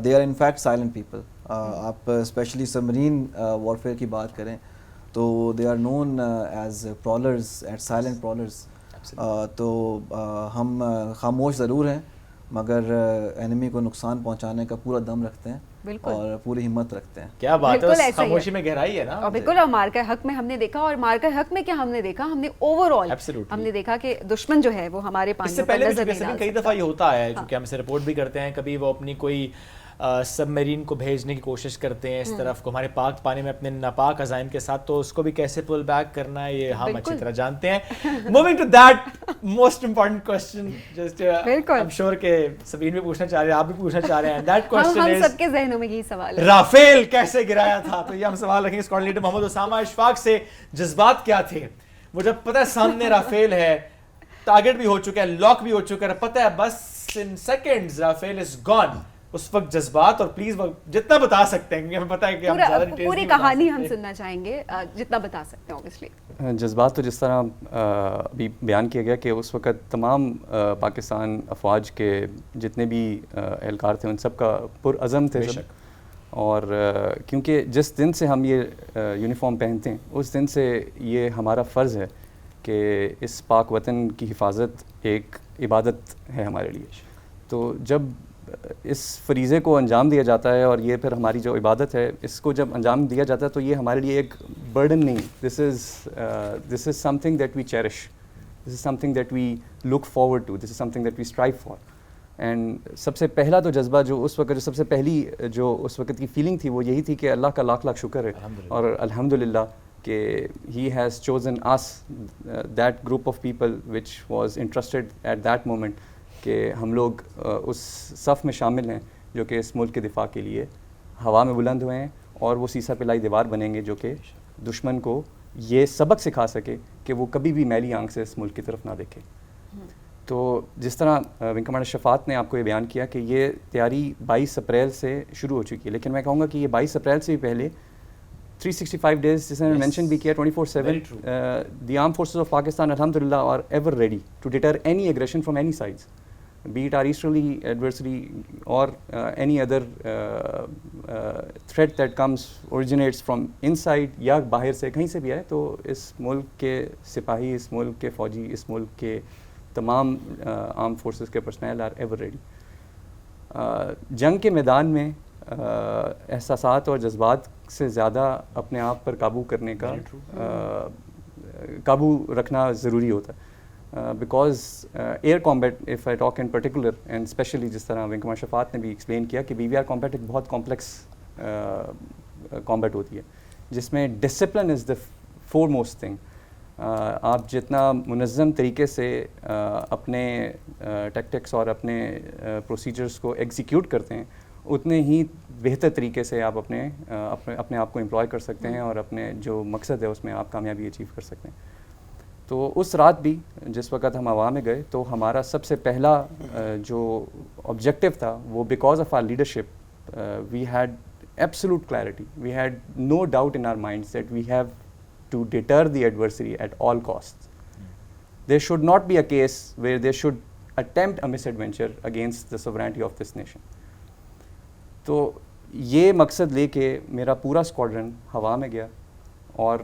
they are in fact silent people. آپ اسپیشلی سبمرین وارفیئر کی بات کریں تو they are known as prowlers and silent prowlers. تو ہم خاموش ضرور ہیں مگر اینمی کو نقصان پہنچانے کا پورا دم رکھتے ہیں اور پوری ہمت رکھتے ہیں. کیا بات ہے, خاموشی میں گہرائی ہے نا. اور بالکل, اور مارکا حق میں ہم نے دیکھا, اور مارکا حق میں کیا ہم نے دیکھا, ہم نے اوور آل ہم نے دیکھا کہ دشمن جو ہے وہ ہمارے پانیوں پر نظر نہیں ڈال. کئی دفعہ یہ ہوتا ہے چونکہ ہم اسے رپورٹ بھی کرتے ہیں, کبھی وہ اپنی کوئی سب میرین کو بھیجنے کی کوشش کرتے ہیں اس طرف کو ہمارے پاک پانی میں اپنے ناپاک عزائم کے ساتھ, تو اس کو بھی کیسے پل بیک کرنا ہے یہ ہم اچھی طرح جانتے ہیں. Moving to that most important question, just I am sure کہ سبین بھی پوچھنا چاہ رہے ہیں, آپ بھی پوچھنا چاہ رہے ہیں, دیٹ کوسچن از ہم سب کے ذہنوں میں یہی سوال ہے, رافیل کیسے گرایا تھا. تو یہ ہم سوال رکھیں گے اسکواڈرن لیڈر محمد اسامہ اشفاق سے. جذبات کیا تھے وہ جب پتہ ہے سامنے رافیل ہے, ٹارگٹ بھی ہو چکا ہے, لاک بھی ہو چکا ہے, پتہ ہے بس ان سیکنڈز رافیل از گون, اس وقت جذبات اور پلیز جتنا بتا سکتے ہیں کیونکہ ہمیں پتہ ہے کہ ہم زیادہ ڈیٹیلز پوری کہانی ہم سننا چاہیں گے جتنا بتا سکتے ہیں اوبیسلی. جذبات تو جس طرح ابھی بیان کیا گیا کہ اس وقت تمام پاکستان افواج کے جتنے بھی اہلکار تھے ان سب کا پرعزم تھے سب, اور کیونکہ جس دن سے ہم یہ یونیفارم پہنتے ہیں اس دن سے یہ ہمارا فرض ہے کہ اس پاک وطن کی حفاظت ایک عبادت ہے ہمارے لیے. تو جب اس فریضے کو انجام دیا جاتا ہے اور یہ پھر ہماری جو عبادت ہے اس کو جب انجام دیا جاتا ہے تو یہ ہمارے لیے ایک برڈن نہیں, this is something that we cherish, this is something that we look forward to, this is something that we strive for. And سب سے پہلا تو جذبہ جو اس وقت, جو سب سے پہلی جو اس وقت کی فیلنگ تھی وہ یہی تھی کہ اللہ کا لاکھ لاکھ شکر ہے اور الحمدللہ کہ he has chosen us that group of people which was interested at that moment کہ ہم لوگ اس صف میں شامل ہیں جو کہ اس ملک کے دفاع کے لیے ہوا میں بلند ہوئے ہیں اور وہ سیسا پلائی دیوار بنیں گے جو کہ دشمن کو یہ سبق سکھا سکے کہ وہ کبھی بھی میلی آنکھ سے اس ملک کی طرف نہ دیکھے. تو جس طرح ونگ کمانڈر شفاعت نے آپ کو یہ بیان کیا کہ یہ تیاری 22 اپریل سے شروع ہو چکی ہے, لیکن میں کہوں گا کہ یہ 22 اپریل سے بھی پہلے 365 days جس نے مینشن بھی کیا 24/7 the arm forces of Pakistan الحمدللہ are ever ready to deter any aggression from any sides, be it our easterly adversary or any other threat that comes originates from inside یا باہر سے کہیں سے بھی آئے. تو اس ملک کے سپاہی, اس ملک کے فوجی, اس ملک کے تمام آرم فورسز کے پرسنل آر ایور ریڈی. جنگ کے میدان میں احساسات اور جذبات سے زیادہ اپنے آپ پر قابو کرنے کا قابو رکھنا ضروری ہوتا ہے. Because air combat if I talk in particular and especially جس طرح ونگ کمانڈر شفاعت نے بھی ایکسپلین کیا کہ BVR کامبیٹ ایک بہت کمپلیکس کامبیٹ ہوتی ہے جس میں discipline is the foremost thing. آپ جتنا منظم طریقے سے اپنے ٹیکٹکس اور اپنے پروسیجرس کو ایگزیکیوٹ کرتے ہیں اتنے ہی بہتر طریقے سے آپ اپنے آپ کو امپلوائے کر سکتے ہیں اور اپنے جو مقصد ہے اس میں آپ کامیابی اچیو کر سکتے ہیں. تو اس رات بھی جس وقت ہم ہوا میں گئے تو ہمارا سب سے پہلا جو آبجیکٹیو تھا وہ because of our leadership we had absolute clarity, we had no doubt in our minds that we have to deter the adversary at all cost. There should not be a case where they should attempt a misadventure against the sovereignty of this nation. تو یہ مقصد لے کے میرا پورا squadron ہوا میں گیا اور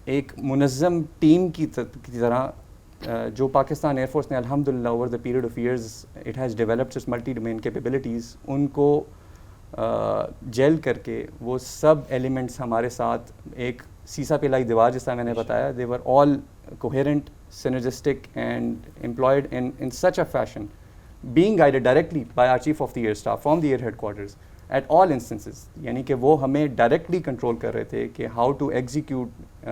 ایک منظم ٹیم کی طرح جو پاکستان ایئر فورس نے الحمدللہ over the period of years it has developed its multi domain capabilities, ان کو جیل کر کے وہ سب ایلیمنٹس ہمارے ساتھ ایک سیسا پلائی دیوار جس طرح میں نے بتایا, they were all coherent, synergistic and employed in such a fashion, being guided directly by our chief of the air staff from the air headquarters at all instances. یعنی کہ وہ ہمیں ڈائریکٹلی کنٹرول کر رہے تھے کہ how to execute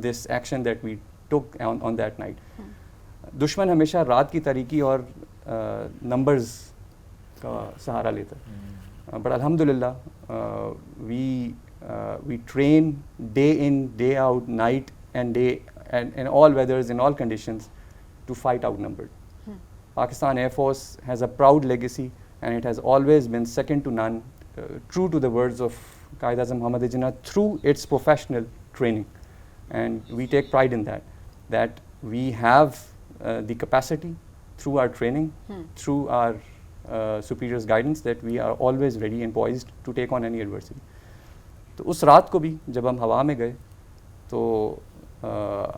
this action that we took on that night. دشمن ہمیشہ رات کی تاریکی اور نمبرز کا سہارا لیتا ہے, بٹ الحمدللہ we train day in, day out, night and day, and in all weathers, in all conditions, to fight outnumbered. Pakistan Air Force has a proud legacy and it has always been second to none, true to the words of Qaid Azam Muhammad Jinnah, through its professional training. And we take pride in that we have the capacity through our training, through our superiors' guidance, that we are always ready and poised to take on any adversity. تو اس رات کو بھی جب ہم ہوا میں گئے تو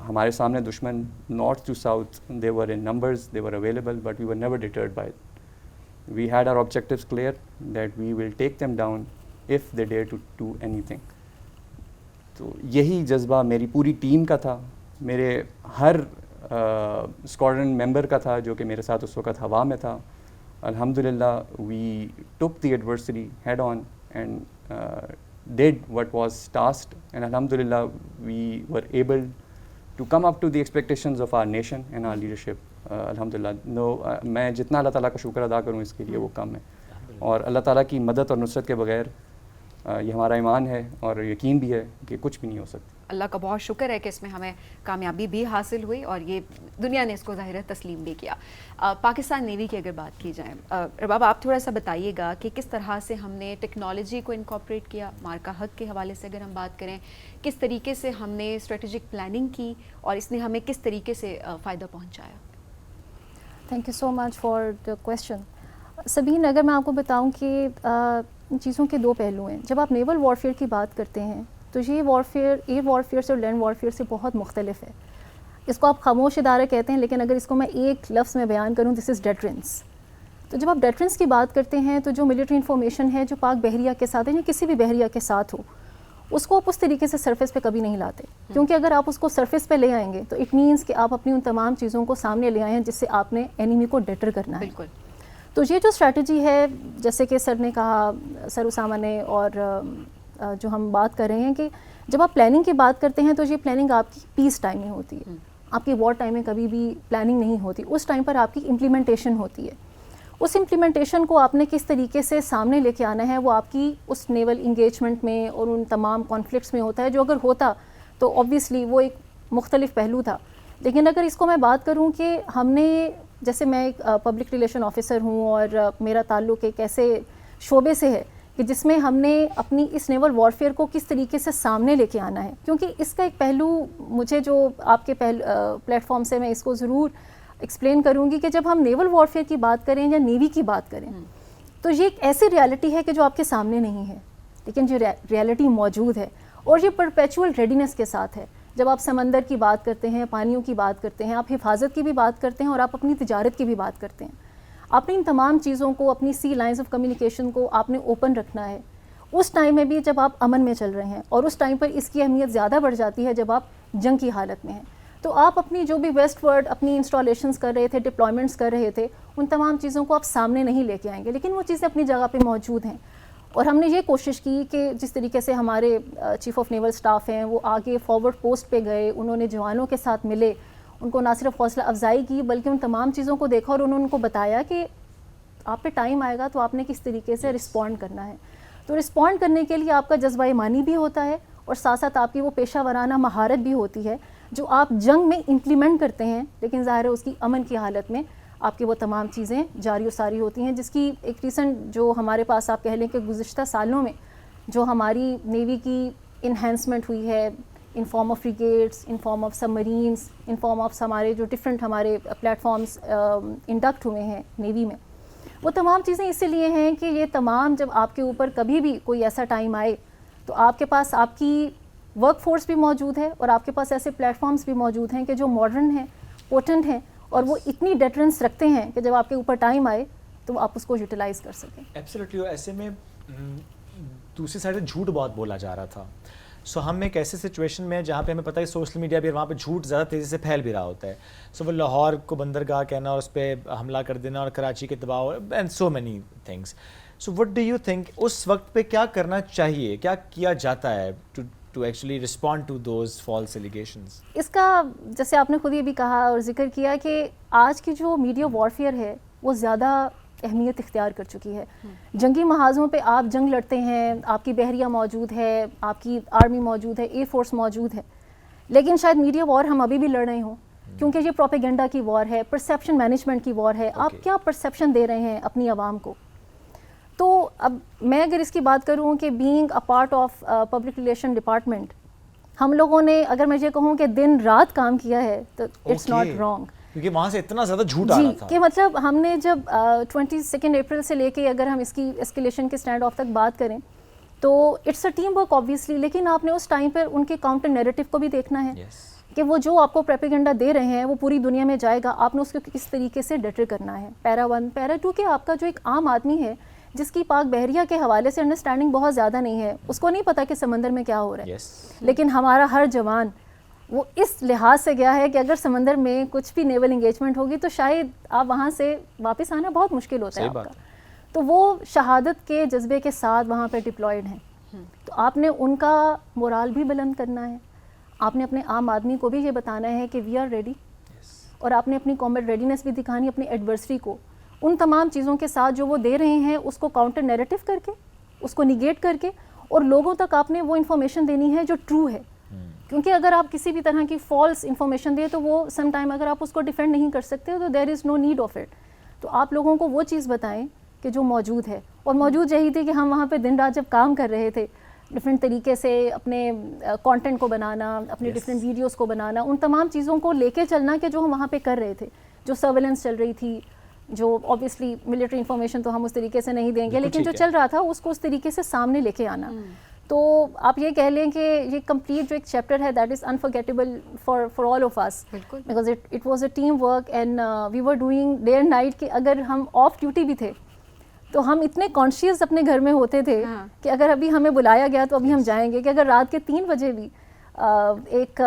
ہمارے سامنے دشمن north to south they were in numbers, they were available, but we were never deterred by it. We had our objectives clear that we will take them down if they dare to do anything. تو یہی جذبہ میری پوری team کا تھا, میرے ہر squadron ممبر کا تھا جو کہ میرے ساتھ اس وقت ہوا میں تھا. الحمدللہ we took the adversary head on and did what was tasked, and alhamdulillah we were able to come up to the expectations of our nation and our leadership. Alhamdulillah, no, میں جتنا اللہ تعالیٰ کا شکر ادا کروں اس کے لیے وہ کم ہے, اور اللہ تعالیٰ کی مدد اور نصرت کے بغیر یہ ہمارا ایمان ہے اور یقین بھی ہے کہ کچھ بھی نہیں ہو سکتا. اللہ کا بہت شکر ہے کہ اس میں ہمیں کامیابی بھی حاصل ہوئی اور یہ دنیا نے اس کو ظاہر ہے تسلیم بھی کیا. پاکستان نیوی کی اگر بات کی جائے، رباب آپ تھوڑا سا بتائیے گا کہ کس طرح سے ہم نے ٹیکنالوجی کو انکارپوریٹ کیا. مارکا حق کے حوالے سے اگر ہم بات کریں، کس طریقے سے ہم نے اسٹریٹجک پلاننگ کی اور اس نے ہمیں کس طریقے سے فائدہ پہنچایا؟ Thank you so much for the question. سبین، اگر میں آپ کو بتاؤں کہ چیزوں کے دو پہلو ہیں. جب آپ نیول وارفیئر کی بات کرتے ہیں تو یہ وارفیئر ایئر وارفیئر سے اور لینڈ وارفیئر سے بہت مختلف ہے. اس کو آپ خاموش ادارہ کہتے ہیں، لیکن اگر اس کو میں ایک لفظ میں بیان کروں، دس از ڈیٹرنس. تو جب آپ ڈیٹرنس کی بات کرتے ہیں تو جو ملٹری انفارمیشن ہے جو پاک بحریہ کے ساتھ ہے یا کسی بھی بحریہ کے ساتھ ہو، اس کو آپ اس طریقے سے سرفیس پہ کبھی نہیں لاتے، کیونکہ اگر آپ اس کو سرفیس پہ لے آئیں گے تو اٹ مینس کہ آپ اپنی ان تمام چیزوں کو سامنے لے آئے ہیں جس سے آپ نے اینیمی کو ڈیٹر کرنا ہے. بالکل. تو یہ جو اسٹریٹجی ہے، جیسے کہ سر نے کہا، سر اسامہ نے، اور جو ہم بات کر رہے ہیں کہ جب آپ پلاننگ کی بات کرتے ہیں تو یہ پلاننگ آپ کی پیس ٹائم میں ہوتی ہے. آپ کی وار ٹائم میں کبھی بھی پلاننگ نہیں ہوتی. اس ٹائم پر آپ کی امپلیمنٹیشن ہوتی ہے. اس امپلیمنٹیشن کو آپ نے کس طریقے سے سامنے لے کے آنا ہے وہ آپ کی اس نیول انگیجمنٹ میں اور ان تمام کانفلکٹس میں ہوتا ہے، جو اگر ہوتا تو اوبویسلی وہ ایک مختلف پہلو تھا. لیکن اگر اس کو میں بات کروں کہ ہم نے، جیسے میں ایک پبلک ریلیشن آفیسر ہوں اور میرا تعلق ایک ایسے شعبے سے ہے کہ جس میں ہم نے اپنی اس نیول وارفیئر کو کس طریقے سے سامنے لے کے آنا ہے، کیونکہ اس کا ایک پہلو مجھے جو آپ کے پلیٹ فارم سے میں اس کو ضرور ایکسپلین کروں گی کہ جب ہم نیول وارفیئر کی بات کریں یا نیوی کی بات کریں تو یہ ایک ایسی ریالٹی ہے کہ جو آپ کے سامنے نہیں ہے، لیکن جو ریالٹی موجود ہے اور یہ پرپیچول ریڈینس کے ساتھ ہے. جب آپ سمندر کی بات کرتے ہیں، پانیوں کی بات کرتے ہیں، آپ حفاظت کی بھی بات کرتے ہیں اور آپ اپنی تجارت کی بھی بات کرتے ہیں. اپنی ان تمام چیزوں کو، اپنی سی لائنز آف کمیونیکیشن کو آپ نے اوپن رکھنا ہے اس ٹائم میں بھی جب آپ امن میں چل رہے ہیں، اور اس ٹائم پر اس کی اہمیت زیادہ بڑھ جاتی ہے جب آپ جنگ کی حالت میں ہیں. تو آپ اپنی جو بھی ویسٹ ورڈ اپنی انسٹالیشنز کر رہے تھے، ڈپلائمنٹس کر رہے تھے، ان تمام چیزوں کو آپ سامنے نہیں لے کے آئیں گے، لیکن وہ چیزیں اپنی جگہ پہ موجود ہیں. اور ہم نے یہ کوشش کی کہ جس طریقے سے ہمارے چیف آف نیول سٹاف ہیں وہ آگے فارورڈ پوسٹ پہ گئے، انہوں نے جوانوں کے ساتھ ملے، ان کو نہ صرف حوصلہ افزائی کی بلکہ ان تمام چیزوں کو دیکھا اور انہوں نے ان کو بتایا کہ آپ پہ ٹائم آئے گا تو آپ نے کس طریقے سے رسپونڈ کرنا ہے. تو رسپونڈ کرنے کے لیے آپ کا جذبہ ایمانی بھی ہوتا ہے اور ساتھ ساتھ آپ کی وہ پیشہ ورانہ مہارت بھی ہوتی ہے جو آپ جنگ میں امپلیمنٹ کرتے ہیں، لیکن ظاہر ہے اس کی امن کی حالت میں آپ کی وہ تمام چیزیں جاری و ساری ہوتی ہیں. جس کی ایک ریسنٹ جو ہمارے پاس آپ کہہ لیں کہ گزشتہ سالوں میں جو ہماری نیوی کی انہینسمنٹ ہوئی ہے in form of frigates, in form of submarines, in form of ہمارے جو ڈفرینٹ ہمارے پلیٹ فارمس انڈکٹ ہوئے ہیں نیوی میں، وہ تمام چیزیں اسی لیے ہیں کہ یہ تمام جب آپ کے اوپر کبھی بھی کوئی ایسا ٹائم آئے تو آپ کے پاس آپ کی ورک فورس بھی موجود ہے اور آپ کے پاس ایسے پلیٹ فارمس بھی موجود ہیں کہ جو ماڈرن ہیں، پوٹنٹ ہیں، اور وہ اتنی ڈیٹرنس رکھتے ہیں کہ جب آپ کے اوپر ٹائم آئے تو آپ اس کو یوٹیلائز کر سکیں. ایبسلیٹلی. ایسے میں دوسری سائڈ سے جھوٹ بہت بولا جا رہا تھا. سو ہم ایک ایسے سچویشن میں جہاں پہ ہمیں پتہ ہے سوشل میڈیا بھی وہاں پہ جھوٹ زیادہ تیزی سے پھیل بھی رہا ہوتا ہے. سو وہ لاہور کو بندرگاہ کہنا اور اس پہ حملہ کر دینا اور کراچی کے دباؤ and so many things. So what do you think اس وقت پہ کیا کرنا چاہیے، کیا کیا جاتا ہے to actually respond to those false allegations؟ اس کا جیسے آپ نے خود یہ بھی کہا اور ذکر کیا کہ آج کی جو میڈیا وارفیئر ہے وہ زیادہ اہمیت اختیار کر چکی ہے. جنگی محاذوں پہ آپ جنگ لڑتے ہیں، آپ کی بحریہ موجود ہے، آپ کی آرمی موجود ہے، ایئر فورس موجود ہے، لیکن شاید میڈیا وار ہم ابھی بھی لڑ رہے ہوں کیونکہ یہ پروپیگنڈا کی وار ہے، پرسیپشن مینجمنٹ کی وار ہے. آپ کیا پرسیپشن دے رہے ہیں اپنی عوام کو؟ تو اب میں اگر اس کی بات کروں کہ being a part of public relation department, ہم لوگوں نے اگر میں یہ کہوں کہ دن رات کام کیا ہے تو اٹس ناٹ رانگ، کیونکہ وہاں سے اتنا زیادہ جھوٹ آ رہا تھا کہ مطلب ہم نے جب 22 اپریل سے لے کے اگر ہم اس کی اسکیلیشن کے اسٹینڈ آف تک بات کریں تو it's a team work obviously, لیکن آپ نے اس ٹائم پر ان کے کاؤنٹر نیریٹو کو بھی دیکھنا ہے کہ وہ جو آپ کو پروپیگنڈا دے رہے ہیں وہ پوری دنیا میں جائے گا، آپ نے اس کو کس طریقے سے ڈٹر کرنا ہے. پیرا 1 پیرا 2 کہ آپ کا جو ایک عام آدمی ہے جس کی پاک بحریہ کے حوالے سے انڈرسٹینڈنگ بہت زیادہ نہیں ہے، اس کو نہیں پتا کہ سمندر میں کیا ہو رہا ہے. لیکن ہمارا ہر جوان وہ اس لحاظ سے گیا ہے کہ اگر سمندر میں کچھ بھی نیول انگیجمنٹ ہوگی تو شاید آپ وہاں سے واپس آنا بہت مشکل ہوتا ہے آپ کا. تو وہ شہادت کے جذبے کے ساتھ وہاں پہ ڈپلائڈ ہیں. تو آپ نے ان کا مورال بھی بلند کرنا ہے، آپ نے اپنے عام آدمی کو بھی یہ بتانا ہے کہ وی آر ریڈی، اور آپ نے اپنی کامبیٹ ریڈینس بھی دکھانی اپنی ایڈورسری کو ان تمام چیزوں کے ساتھ جو وہ دے رہے ہیں اس کو کاؤنٹر نیریٹو کر کے، اس کو نیگیٹ کر کے، اور لوگوں تک آپ نے وہ انفارمیشن دینی ہے جو ٹرو ہے. کیونکہ اگر آپ کسی بھی طرح کی فالس انفارمیشن دیں تو وہ سم ٹائم اگر آپ اس کو ڈیفینڈ نہیں کر سکتے تو دیر از نو نیڈ آف اٹ. تو آپ لوگوں کو وہ چیز بتائیں کہ جو موجود ہے, اور موجود یہی تھی کہ ہم وہاں پہ دن رات جب کام کر رہے تھے ڈفرینٹ طریقے سے اپنے کانٹینٹ کو بنانا, اپنے ڈفرینٹ ویڈیوز کو بنانا, ان تمام چیزوں کو لے کے چلنا کہ جو ہم وہاں پہ کر رہے تھے, جو سرویلنس چل رہی تھی, جو آبویسلی ملٹری انفارمیشن تو ہم اس طریقے سے نہیں دیں گے, لیکن جو چل رہا تھا اس کو اس طریقے سے سامنے لے کے آنا. تو آپ یہ کہہ لیں کہ یہ کمپلیٹ جو ایک چیپٹر ہے that is unforgettable for all of us, because it was a team work and we were doing day and night. کہ اگر ہم آف ڈیوٹی بھی تھے تو ہم اتنے کانشیس اپنے گھر میں ہوتے تھے کہ اگر ابھی ہمیں بلایا گیا تو ابھی ہم جائیں گے, کہ اگر رات کے 3 بجے بھی ایک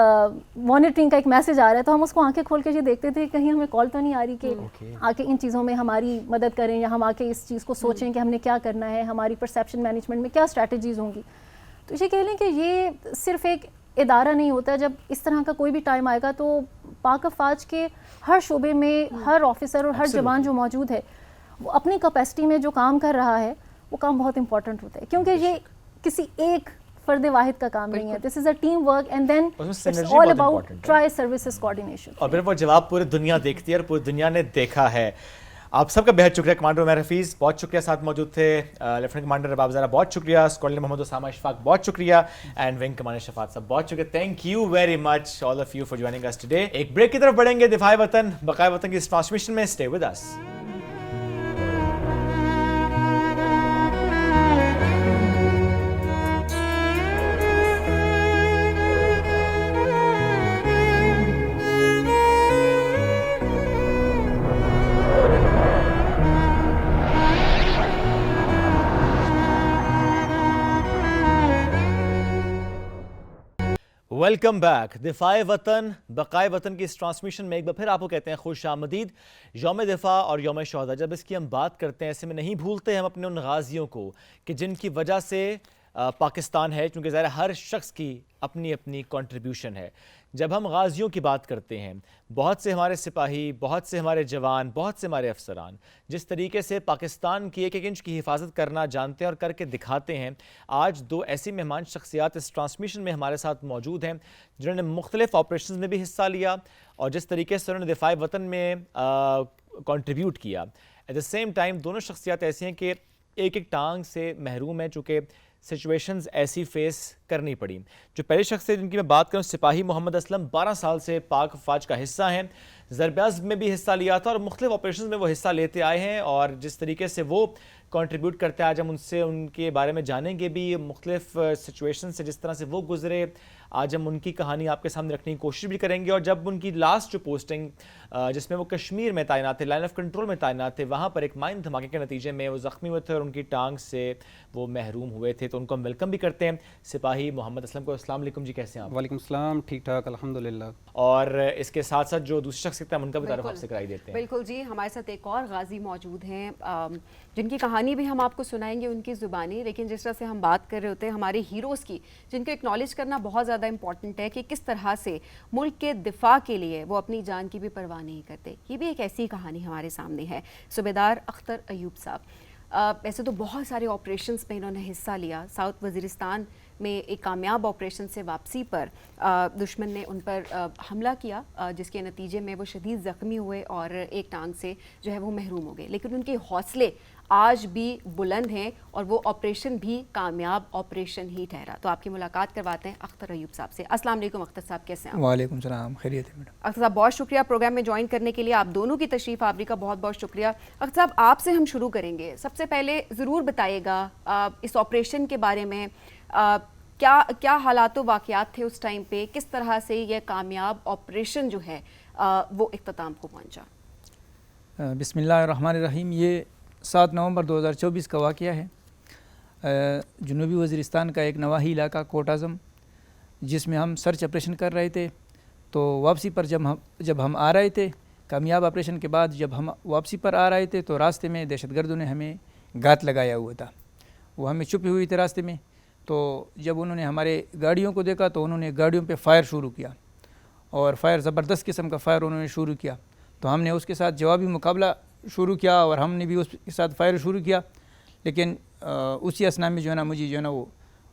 مانیٹرنگ کا ایک میسج آ رہا ہے تو ہم اس کو آنکھیں کھول کے یہ دیکھتے تھے کہیں ہمیں کال تو نہیں آ رہی کہ آ کے ان چیزوں میں ہماری مدد کریں, یا ہم آ کے اس چیز کو سوچیں کہ ہم نے کیا کرنا ہے, ہماری پرسیپشن مینجمنٹ میں کیا اسٹریٹجیز ہوں گی. تو یہ کہہ لیں کہ یہ صرف ایک ادارہ نہیں ہوتا, جب اس طرح کا کوئی بھی ٹائم آئے گا تو پاک افواج کے ہر شعبے میں ہر آفیسر اور ہر جوان جو موجود ہے وہ اپنی کیپیسٹی میں جو کام کر رہا ہے وہ کام بہت امپورٹنٹ ہوتا ہے, کیونکہ یہ کسی ایک فرد واحد کا کام نہیں ہے. This is a team work and then it's all about tri services coordination. اور پھر وہ جواب پوری دنیا دیکھتی ہے اور پوری دنیا نے دیکھا ہے. آپ سب کا بہت شکریہ. کمانڈر عمیر حفیظ بہت شکریہ, ساتھ موجود تھے. لیفٹنٹ کمانڈر رباب زارا بہت شکریہ. اسکواڈرن محمد اسامہ اشفاق بہت شکریہ. اینڈ ونگ کمانڈر شفاعت صاحب بہت شکریہ. Thank you very much all of you for joining us today. ایک بریک کی طرف بڑھیں گے. دفاع وطن بقائے وطن کی اس ٹرانسمیشن میں stay with us. Welcome back. دفاع وطن بقائے وطن کی اس ٹرانسمیشن میں ایک بار پھر آپ کو کہتے ہیں خوش آمدید. یوم دفاع اور یوم شہداء جب اس کی ہم بات کرتے ہیں ایسے میں نہیں بھولتے ہم اپنے ان غازیوں کو کہ جن کی وجہ سے پاکستان ہے, کیونکہ ظاہر ہر شخص کی اپنی اپنی کنٹریبیوشن ہے. جب ہم غازیوں کی بات کرتے ہیں, بہت سے ہمارے سپاہی, بہت سے ہمارے جوان, بہت سے ہمارے افسران جس طریقے سے پاکستان کی ایک ایک انچ کی حفاظت کرنا جانتے ہیں اور کر کے دکھاتے ہیں. آج 2 ایسی مہمان شخصیات اس ٹرانسمیشن میں ہمارے ساتھ موجود ہیں جنہوں نے مختلف آپریشنز میں بھی حصہ لیا اور جس طریقے سے انہوں نے دفاع وطن میں کنٹریبیوٹ کیا. ایٹ دا سیم ٹائم دونوں شخصیات ایسی ہیں کہ ایک ایک ٹانگ سے محروم ہیں, چونکہ سچویشنز ایسی فیس کرنی پڑی. جو پہلی شخص ہے جن کی میں بات کروں, سپاہی محمد اسلم 12 سال سے پاک افواج کا حصہ ہیں. ضرب عزم میں بھی حصہ لیا تھا اور مختلف آپریشنز میں وہ حصہ لیتے آئے ہیں, اور جس طریقے سے وہ کنٹریبیوٹ کرتے ہیں آج ہم ان سے ان کے بارے میں جانیں گے بھی. مختلف سچویشن سے جس طرح سے وہ گزرے آج ہم ان کی کہانی آپ کے سامنے رکھنے کی کوشش بھی کریں گے. اور جب ان کی لاسٹ جو پوسٹنگ جس میں وہ کشمیر میں تعینات تھے, لائن آف کنٹرول میں تعینات تھے, وہاں پر ایک مائن دھماکے کے نتیجے میں وہ زخمی ہوئے تھے اور ان کی ٹانگ سے وہ محروم ہوئے تھے. تو ان کو ہم ویلکم بھی کرتے ہیں. سپاہی محمد اسلم کو السلام علیکم جی, کیسے ہیں آپ؟ وعلیکم السلام, ٹھیک ٹھاک الحمدللہ. اور اس کے ساتھ ساتھ جو دوسری شخصیت ہے ان کا بھی تعارف آپ سے کرائی دیتے ہیں. بالکل جی, ہمارے ساتھ ایک اور غازی موجود ہیں جن کی کہانی بھی ہم آپ کو سنائیں گے ان کی زبانی. لیکن جس طرح سے ہم بات کر رہے ہوتے ہیں ہمارے ہیروز کی, جن کو ایکنالج کرنا بہت زیادہ امپورٹنٹ ہے کہ کس طرح سے ملک کے دفاع کے لیے وہ اپنی جان کی بھی پرواہ نہیں کرتے. یہ بھی ایک ایسی کہانی ہمارے سامنے ہے. صوبیدار اختر ایوب صاحب, ویسے تو بہت سارے آپریشنز میں انہوں نے حصہ لیا. ساؤتھ وزیرستان میں ایک کامیاب آپریشن سے واپسی پر دشمن نے ان پر حملہ کیا جس کے نتیجے میں وہ شدید زخمی ہوئے اور ایک ٹانگ سے جو ہے وہ محروم ہو گئے. لیکن ان کے حوصلے آج بھی بلند ہیں اور وہ آپریشن بھی کامیاب آپریشن ہی ٹھہرا. تو آپ کی ملاقات کرواتے ہیں اختر ایوب صاحب سے. السلام علیکم اختر صاحب, کیسے ہیں آپ؟ وعلیکم السلام, خیریت ہے میڈم. اختر صاحب بہت شکریہ پروگرام میں جوائن کرنے کے لیے. آپ دونوں کی تشریف آوری کا بہت بہت شکریہ. اختر صاحب آپ سے ہم شروع کریں گے. سب سے پہلے ضرور بتائیے گا اس آپریشن کے بارے میں, کیا حالات و واقعات تھے اس ٹائم پہ, کس طرح سے یہ کامیاب آپریشن جو ہے وہ اختتام کو پہنچا؟ بسم اللہ الرحمن الرحیم. یہ 7 نومبر 2024 کا واقعہ ہے. جنوبی وزیرستان کا ایک نواحی علاقہ کوٹ اعظم, جس میں ہم سرچ آپریشن کر رہے تھے. تو واپسی پر جب ہم آ رہے تھے, کامیاب آپریشن کے بعد جب ہم واپسی پر آ رہے تھے تو راستے میں دہشت گردوں نے ہمیں گھات لگایا ہوا تھا. وہ ہمیں چھپے ہوئے تھے راستے میں. تو جب انہوں نے ہمارے گاڑیوں کو دیکھا تو انہوں نے گاڑیوں پہ فائر شروع کیا, اور فائر زبردست قسم کا فائر انہوں نے شروع کیا. تو ہم نے اس کے ساتھ جوابی مقابلہ شروع کیا اور ہم نے بھی اس کے ساتھ فائر شروع کیا. لیکن اسی اسنا میں جو ہے نا مجھے جو ہے نا وہ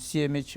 CMH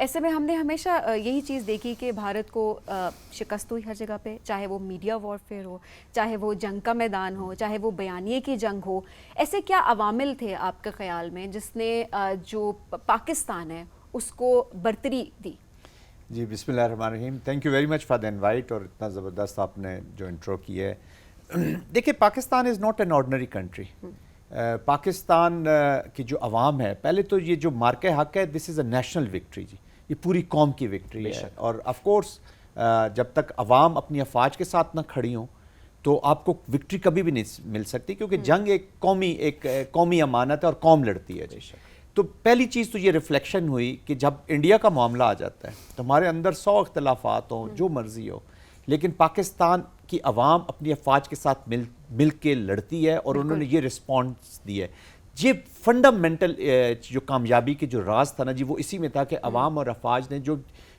ایسے میں ہم نے ہمیشہ یہی چیز دیکھی کہ بھارت کو شکست ہوئی ہر جگہ پہ، چاہے وہ میڈیا وارفیئر ہو، چاہے وہ جنگ کا میدان ہو، چاہے وہ بیانیے کی جنگ ہو. ایسے کیا عوامل تھے آپ کے خیال میں جس نے جو پاکستان ہے اس کو برتری دی؟ جی بسم اللہ الرحمن الرحیم. Thank you very much for the invite, اور اتنا زبردست آپ نے جو انٹرو کی ہے. دیکھیں Pakistan is not an ordinary country. Pakistan کی جو عوام ہے، پہلے تو یہ جو مارکہ حق ہے this is a national victory جی، یہ پوری قوم کی وکٹری ہے. اور آف کورس جب تک عوام اپنی افواج کے ساتھ نہ کھڑی ہوں تو آپ کو وکٹری کبھی بھی نہیں مل سکتی، کیونکہ جنگ ایک قومی امانت ہے اور قوم لڑتی ہے جی. تو پہلی چیز تو یہ ریفلیکشن ہوئی کہ جب انڈیا کا معاملہ آ جاتا ہے تو ہمارے اندر 100 اختلافات ہوں، جو مرضی ہو، لیکن پاکستان کی عوام اپنی افواج کے ساتھ مل کے لڑتی ہے، اور انہوں نے یہ رسپانس دی ہے. یہ فنڈامنٹل جو کامیابی کے جو راز تھا نا جی، وہ اسی میں تھا کہ عوام اور افواج نے جو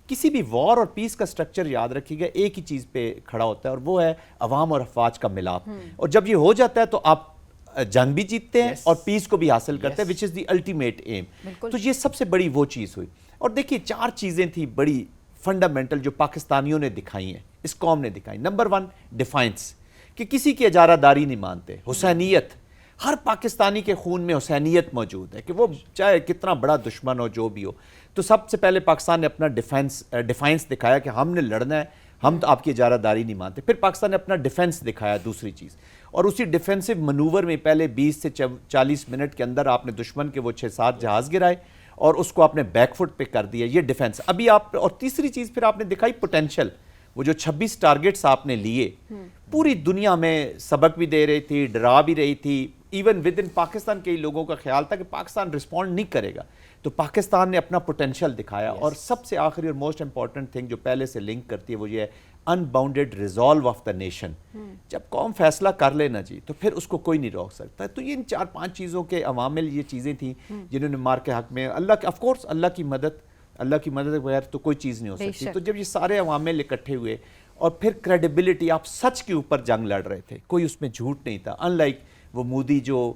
کسی بھی وار اور پیس کا سٹرکچر یاد رکھیے گا ایک ہی چیز پہ کھڑا ہوتا ہے، اور وہ ہے عوام اور افواج کا ملاپ. اور جب یہ ہو جاتا ہے تو آپ جنگ بھی جیتتے ہیں اور پیس کو بھی حاصل کرتے ہیں، وچ از دی الٹیمیٹ ایم. تو یہ سب سے بڑی وہ چیز ہوئی. اور دیکھیے 4 چیزیں تھیں بڑی فنڈامنٹل جو پاکستانیوں نے دکھائی ہیں، اس قوم نے دکھائی. نمبر 1 ڈیفائنس، کہ کسی کی اجارہ داری نہیں مانتے. حسینیت، ہر پاکستانی کے خون میں حسینیت موجود ہے، کہ وہ چاہے کتنا بڑا دشمن ہو جو بھی ہو. تو سب سے پہلے پاکستان نے اپنا ڈیفینس دکھایا کہ ہم نے لڑنا ہے، ہم تو آپ کی اجارہ داری نہیں مانتے. پھر پاکستان نے اپنا ڈیفینس دکھایا دوسری چیز، اور اسی ڈیفینسو منور میں پہلے 20 سے 40 منٹ کے اندر آپ نے دشمن کے وہ 6-7 جہاز گرائے اور اس کو آپ نے بیک فٹ پہ کر دیا. یہ ڈیفینس ابھی آپ. اور تیسری چیز پھر آپ نے دکھائی پوٹینشل. وہ جو 26 ٹارگٹس آپ نے لیے پوری دنیا میں سبق بھی دے رہی تھی، ڈرا بھی رہی تھی. ایون ود ان پاکستان کئی لوگوں کا خیال تھا کہ پاکستان رسپونڈ نہیں کرے گا. تو پاکستان نے اپنا پوٹینشل دکھایا. اور سب سے آخری اور موسٹ امپورٹنٹ تھنگ جو پہلے سے لنک کرتی ہے وہ یہ ہے unbounded resolve of the nation. جب قوم فیصلہ کر لینا جی تو پھر اس کو کوئی نہیں روک سکتا. تو یہ ان 4-5 چیزوں کے عوامل یہ چیزیں تھیں جنہوں نے مار کے حق میں اللہ آف کورس اللہ کی مدد بغیر تو کوئی چیز نہیں ہو سکتی. تو جب یہ سارے عوامل اکٹھے ہوئے اور پھر کریڈیبلٹی، آپ سچ کے اوپر جنگ لڑ رہے تھے، کوئی اس میں جھوٹ نہیں تھا. ان لائک وہ مودی جو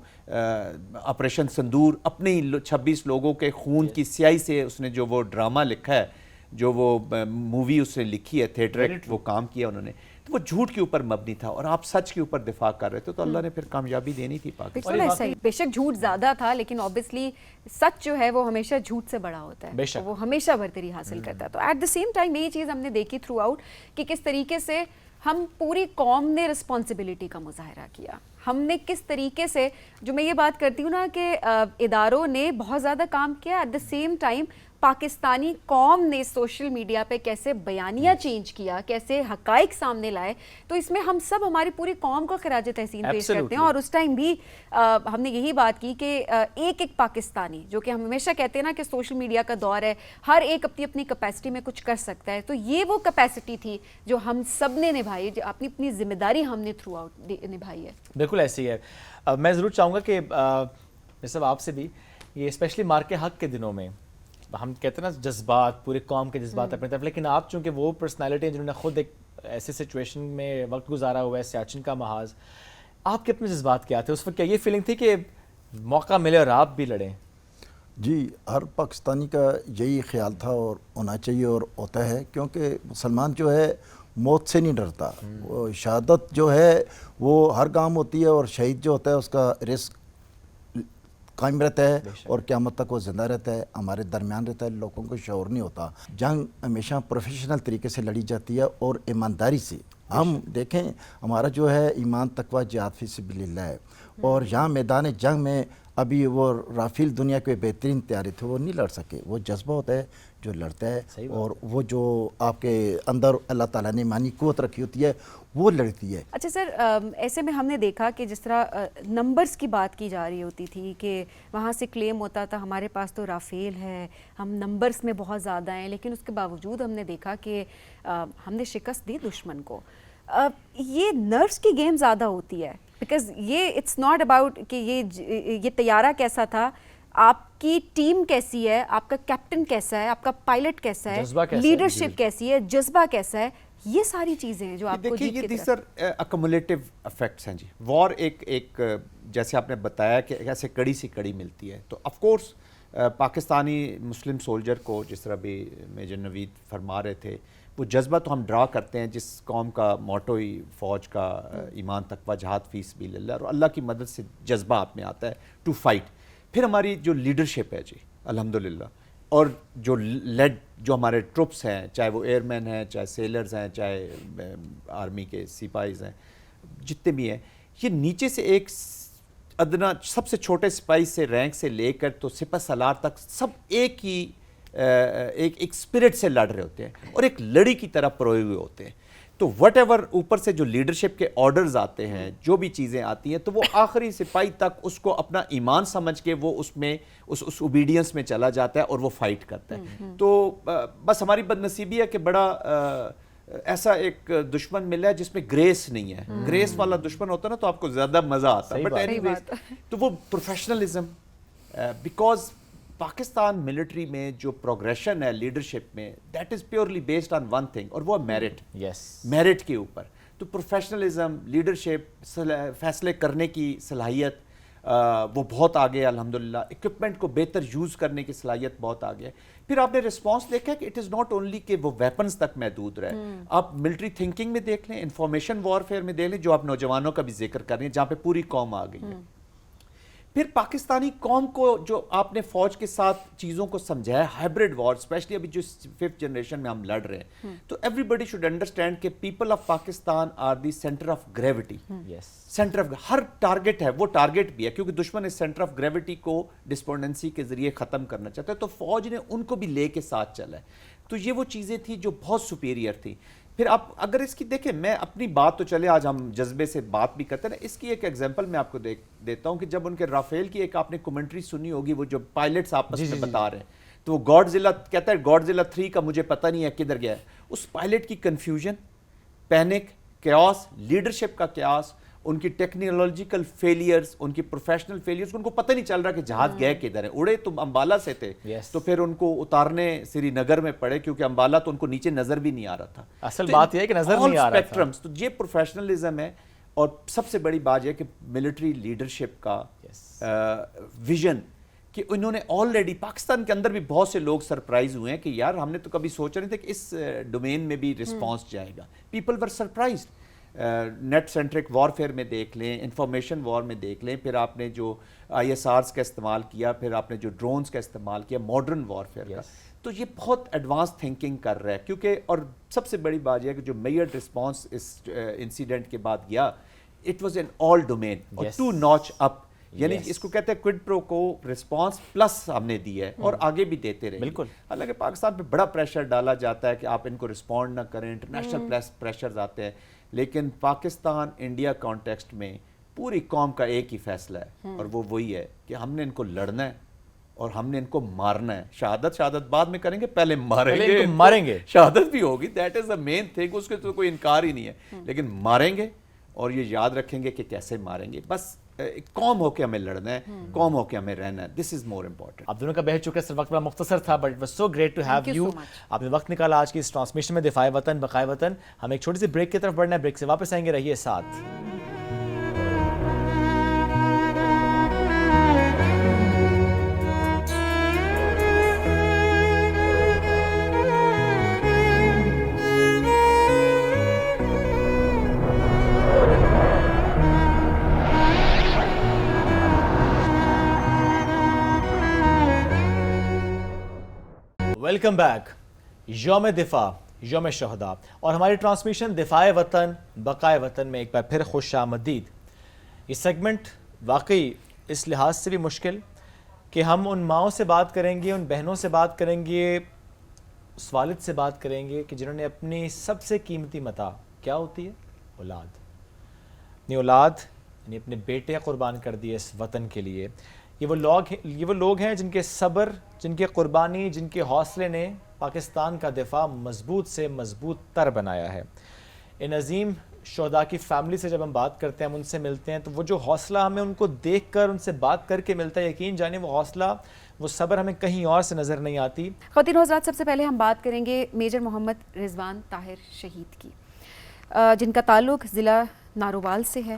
آپریشن سندور اپنے 26 لوگوں کے خون کی سیاہی سے اس نے جو وہ ڈرامہ لکھا ہے، جو وہ مووی اس نے لکھی ہے، تھیٹر وہ کام کیا انہوں نے، تو وہ جھوٹ کے اوپر مبنی تھا اور آپ سچ کے اوپر دفاع کر رہے تھے. تو اللہ نے پھر کامیابی دینی تھی پاکستان. بے شک جھوٹ زیادہ تھا، لیکن اوبیسلی سچ جو ہے وہ ہمیشہ جھوٹ سے بڑا ہوتا ہے، وہ ہمیشہ برتری حاصل کرتا ہے. تو ایٹ دا سیم ٹائم یہ چیز ہم نے دیکھی تھرو آؤٹ کہ کس طریقے سے ہم پوری قوم نے رسپانسبلٹی کا مظاہرہ کیا. ہم نے کس طریقے سے، جو میں یہ بات کرتی ہوں نا کہ اداروں نے بہت زیادہ کام کیا، at the same time Pakistani قوم نے سوشل میڈیا پہ کیسے بیانیہ چینج کیا، کیسے حقائق سامنے لائے. تو اس میں ہم سب ہماری پوری قوم کو خراج تحسین پیش کرتے ہیں. اور اس ٹائم بھی ہم نے یہی بات کی کہ ایک پاکستانی، جو کہ ہم ہمیشہ کہتے ہیں نا کہ سوشل میڈیا کا دور ہے، ہر ایک اپنی کیپیسٹی میں کچھ کر سکتا ہے. تو یہ وہ کیپیسٹی تھی جو ہم سب نے نبھائی، جو اپنی ذمہ داری ہم نے تھرو آؤٹ نبھائی ہے. بالکل ایسی ہے. میں ضرور چاہوں گا کہ جیسے آپ سے بھی یہ اسپیشلی مارکے حق کے دنوں میں ہم کہتے ہیں نا جذبات، پورے قوم کے جذبات اپنی طرف، لیکن آپ چونکہ وہ پرسنالٹی ہیں جنہوں نے خود ایک ایسے سچویشن میں وقت گزارا ہوا ہے، سیاچن کا محاذ، آپ کے اپنے جذبات کیا تھے اس وقت؟ کیا یہ فیلنگ تھی کہ موقع ملے اور آپ بھی لڑیں؟ جی ہر پاکستانی کا یہی خیال تھا اور ہونا چاہیے اور ہوتا ہے، کیونکہ مسلمان جو ہے موت سے نہیں ڈرتا. وہ شہادت جو ہے وہ ہر کام ہوتی ہے، اور شہید جو ہوتا ہے اس کا رزق قائم رہتا ہے اور قیامت تک وہ زندہ رہتا ہے، ہمارے درمیان رہتا ہے، لوگوں کو شعور نہیں ہوتا. جنگ ہمیشہ پروفیشنل طریقے سے لڑی جاتی ہے اور ایمانداری سے. ہم دیکھیں ہمارا جو ہے ایمان تقویٰ جہاد فی سبیل اللہ ہے، اور یہاں میدان جنگ میں ابھی وہ رافیل دنیا کے بہترین طیارے تھے، وہ نہیں لڑ سکے. وہ جذبہ ہوتا ہے جو لڑتا ہے، اور وہ جو آپ کے اندر اللہ تعالیٰ نے ایمانی قوت رکھی ہوتی ہے وہ لڑتی ہے. اچھا سر، ایسے میں ہم نے دیکھا کہ جس طرح نمبرز کی بات کی جا رہی ہوتی تھی کہ وہاں سے کلیم ہوتا تھا ہمارے پاس تو رافیل ہے، ہم نمبرز میں بہت زیادہ ہیں، لیکن اس کے باوجود ہم نے دیکھا کہ ہم نے شکست دی دشمن کو. یہ نروس کی گیم زیادہ ہوتی ہے، بیکاز یہ اٹس ناٹ اباؤٹ کہ یہ طیارہ کیسا تھا، آپ کی ٹیم کیسی ہے، آپ کا کیپٹن کیسا ہے، آپ کا پائلٹ کیسا ہے، لیڈرشپ کیسی ہے، جذبہ کیسا ہے. یہ ساری چیزیں ہیں جو آپ کو دیکھیے یہ سر ایکومولیٹو افیکٹس ہیں جی. وار ایک جیسے آپ نے بتایا کہ ایسے کڑی سی کڑی ملتی ہے. تو of course Pakistani Muslim soldier کو جس طرح بھی میجر نوید فرما رہے تھے، وہ جذبہ تو ہم ڈرا کرتے ہیں جس قوم کا موٹو ہی فوج کا ایمان تقویٰ جہاد فی سبیل اللہ، اور اللہ کی مدد سے جذبہ آپ میں آتا ہے ٹو فائٹ. پھر ہماری جو لیڈرشپ ہے جی الحمدللہ، اور جو ہمارے ٹروپس ہیں، چاہے وہ ایئر مین ہیں، چاہے سیلرز ہیں، چاہے آرمی کے سپاہیز ہیں، جتنے بھی ہیں، یہ نیچے سے ایک ادنا سب سے چھوٹے سپاہی سے رینک سے لے کر تو سپہ سالار تک سب ایک ہی ایک اسپرٹ سے لڑ رہے ہوتے ہیں اور ایک لڑی کی طرح پروئے ہوئے ہوتے ہیں. تو وٹ ایور اوپر سے جو لیڈرشپ کے آرڈرز آتے ہیں، جو بھی چیزیں آتی ہیں، تو وہ آخری سپاہی تک اس کو اپنا ایمان سمجھ کے وہ اس میں اس اوبیڈینس میں چلا جاتا ہے اور وہ فائٹ کرتا ہے. تو بس ہماری بد نصیبی ہے کہ بڑا ایسا ایک دشمن ملا ہے جس میں گریس نہیں ہے. گریس والا دشمن ہوتا نا تو آپ کو زیادہ مزہ آتا ہے. بٹ اینی ویز تو وہ پروفیشنلزم، بیکاز پاکستان ملٹری میں جو پروگریشن ہے لیڈرشپ میں، that is purely based on one thing, اور وہ میرٹ. میرٹ کے اوپر. تو پروفیشنلزم، لیڈرشپ، فیصلے کرنے کی صلاحیت وہ بہت آگے ہے الحمدللہ. اکوپمنٹ کو بہتر یوز کرنے کی صلاحیت بہت آگے ہے. پھر آپ نے رسپانس دیکھا کہ اٹ از ناٹ اونلی کہ وہ ویپنز تک محدود رہے. آپ ملٹری تھنکنگ میں دیکھ لیں، انفارمیشن وارفیئر میں دیکھ لیں، جو آپ نوجوانوں کا بھی ذکر کر رہے ہیں، جہاں پہ پوری قوم آ گئی ہے. پھر پاکستانی قوم کو جو آپ نے فوج کے ساتھ چیزوں کو سمجھایا، ہائبرڈ وار، اسپیشلی ابھی جو 5th جنریشن میں ہم لڑ رہے ہیں، تو ایوری بڈی شوڈ انڈرسٹینڈ کہ people of Pakistan are the centre of gravity. Centre of ہر ٹارگٹ ہے، وہ ٹارگٹ بھی ہے کیونکہ دشمن اس سینٹر آف گریوٹی کو ڈسپونڈنسی کے ذریعے ختم کرنا چاہتا ہے. تو فوج نے ان کو بھی لے کے ساتھ چلا ہے. تو یہ وہ چیزیں تھیں جو بہت سپیریئر تھیں. پھر آپ اگر اس کی دیکھیں، میں اپنی بات تو چلے آج ہم جذبے سے بات بھی کرتے ہیں نا، اس کی ایک ایگزامپل میں آپ کو دیتا ہوں کہ جب ان کے رافیل کی ایک آپ نے کمنٹری سنی ہوگی، وہ جو پائلٹس آپس میں بتا رہے ہیں، تو وہ گاڈ زیلا کہتا ہے گاڈ زیلا 3 کا مجھے پتہ نہیں ہے کدھر گیا ہے. اس پائلٹ کی کنفیوژن، پینک، کیاس، لیڈرشپ کا کیاس، ان کی ٹیکنالوجیکل فیلیئرز، ان کی پروفیشنل فیلیئرز، ان کو پتہ نہیں چل رہا کہ جہاز گئے کدھر ہیں. اڑے تو امبالہ سے تھے، تو پھر ان کو اتارنے سری نگر میں پڑے کیونکہ امبالہ تو ان کو نیچے نظر بھی نہیں آ رہا تھا. اصل بات یہ ہے کہ نظر نہیں آ رہا تھا. تو یہ پروفیشنلزم ہے. اور سب سے بڑی بات یہ کہ ملٹری لیڈرشپ کا ویژن، کہ انہوں نے آلریڈی پاکستان کے اندر بھی بہت سے لوگ سرپرائز ہوئے ہیں کہ یار ہم نے تو کبھی سوچا نہیں تھا کہ اس ڈومین میں بھی رسپانس جائے گا. People were surprised. Net centric warfare میں دیکھ لیں، انفارمیشن وار میں دیکھ لیں، پھر آپ نے جو ISRs کا استعمال کیا، پھر آپ نے جو ڈرونز کا استعمال کیا، ماڈرن وارفیئر کا. تو یہ بہت ایڈوانس تھنکنگ کر رہا ہے. کیونکہ اور سب سے بڑی بات یہ ہے کہ جو میجر رسپانس اس انسیڈنٹ کے بعد گیا، it was in all domain اور 2 notch اپ. یعنی اس کو کہتے ہیں کوئڈ پرو کو رسپانس پلس ہم نے دی ہے اور آگے بھی دیتے رہے. بالکل. حالانکہ پاکستان پہ بڑا پریشر ڈالا جاتا ہے کہ آپ ان کو رسپونڈ نہ کریں، انٹرنیشنل پریشرز آتے ہیں، لیکن پاکستان انڈیا کانٹیکسٹ میں پوری قوم کا ایک ہی فیصلہ ہے، اور وہ وہی ہے کہ ہم نے ان کو لڑنا ہے اور ہم نے ان کو مارنا ہے. شہادت بعد میں کریں گے، پہلے ماریں گے. شہادت بھی ہوگی، that is the main thing, اس کے تو کوئی انکار ہی نہیں ہے، لیکن ماریں گے اور یہ یاد رکھیں گے کہ کیسے ماریں گے. بس قوم ہو کے ہمیں لڑنا ہے، قوم ہو کے ہمیں رہنا ہے. This is more important. آپ دونوں کا بہت شکریہ. وقت بڑا مختصر تھا but it was so great to have you. آپ نے وقت نکالا آج کی اس ٹرانسمیشن میں دفاع وطن بقائے وطن. ہم ایک چھوٹی سی بریک کی طرف بڑھنا ہے، بریک سے واپس آئیں گے، رہیے ساتھ. Welcome back. یوم دفاع، یوم شہداء، اور ہماری ٹرانسمیشن دفاع وطن بقائے وطن میں ایک بار پھر خوش آمدید. یہ سیگمنٹ واقعی اس لحاظ سے بھی مشکل کہ ہم ان ماؤں سے بات کریں گے، ان بہنوں سے بات کریں گے، اس والد سے بات کریں گے کہ جنہوں نے اپنی سب سے قیمتی متاع کیا ہوتی ہے، اولاد، اپنی اولاد یعنی اپنے بیٹے قربان کر دیے اس وطن کے لیے. یہ وہ لوگ ہیں جن کے صبر، جن کے قربانی، جن کے حوصلے نے پاکستان کا دفاع مضبوط سے مضبوط تر بنایا ہے. ان عظیم شہداء کی فیملی سے جب ہم بات کرتے ہیں، ہم ان سے ملتے ہیں، تو وہ جو حوصلہ ہمیں ان کو دیکھ کر، ان سے بات کر کے ملتا ہے، یقین جانے وہ حوصلہ، وہ صبر ہمیں کہیں اور سے نظر نہیں آتی. خواتین و حضرات، سب سے پہلے ہم بات کریں گے میجر محمد رضوان طاہر شہید کی، جن کا تعلق ضلع نارووال سے ہے.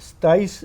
27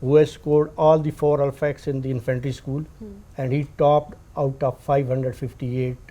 who has scored all the 4 alphabets in the infantry school, and he topped out of 558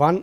1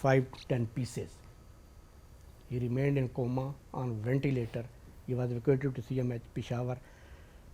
5 to 10 pieces. He remained in coma on ventilator. He was evacuated to CMH Peshawar,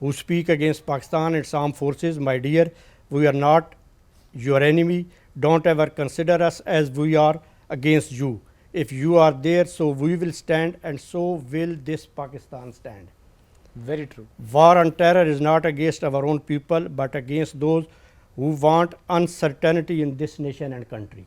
who speak against Pakistan and its armed forces, my dear, we are not your enemy. Don't ever consider us as we are against you. If you are there, so we will stand, and so will this Pakistan stand. Very true. War on terror is not against our own people, but against those who want uncertainty in this nation and country.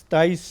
27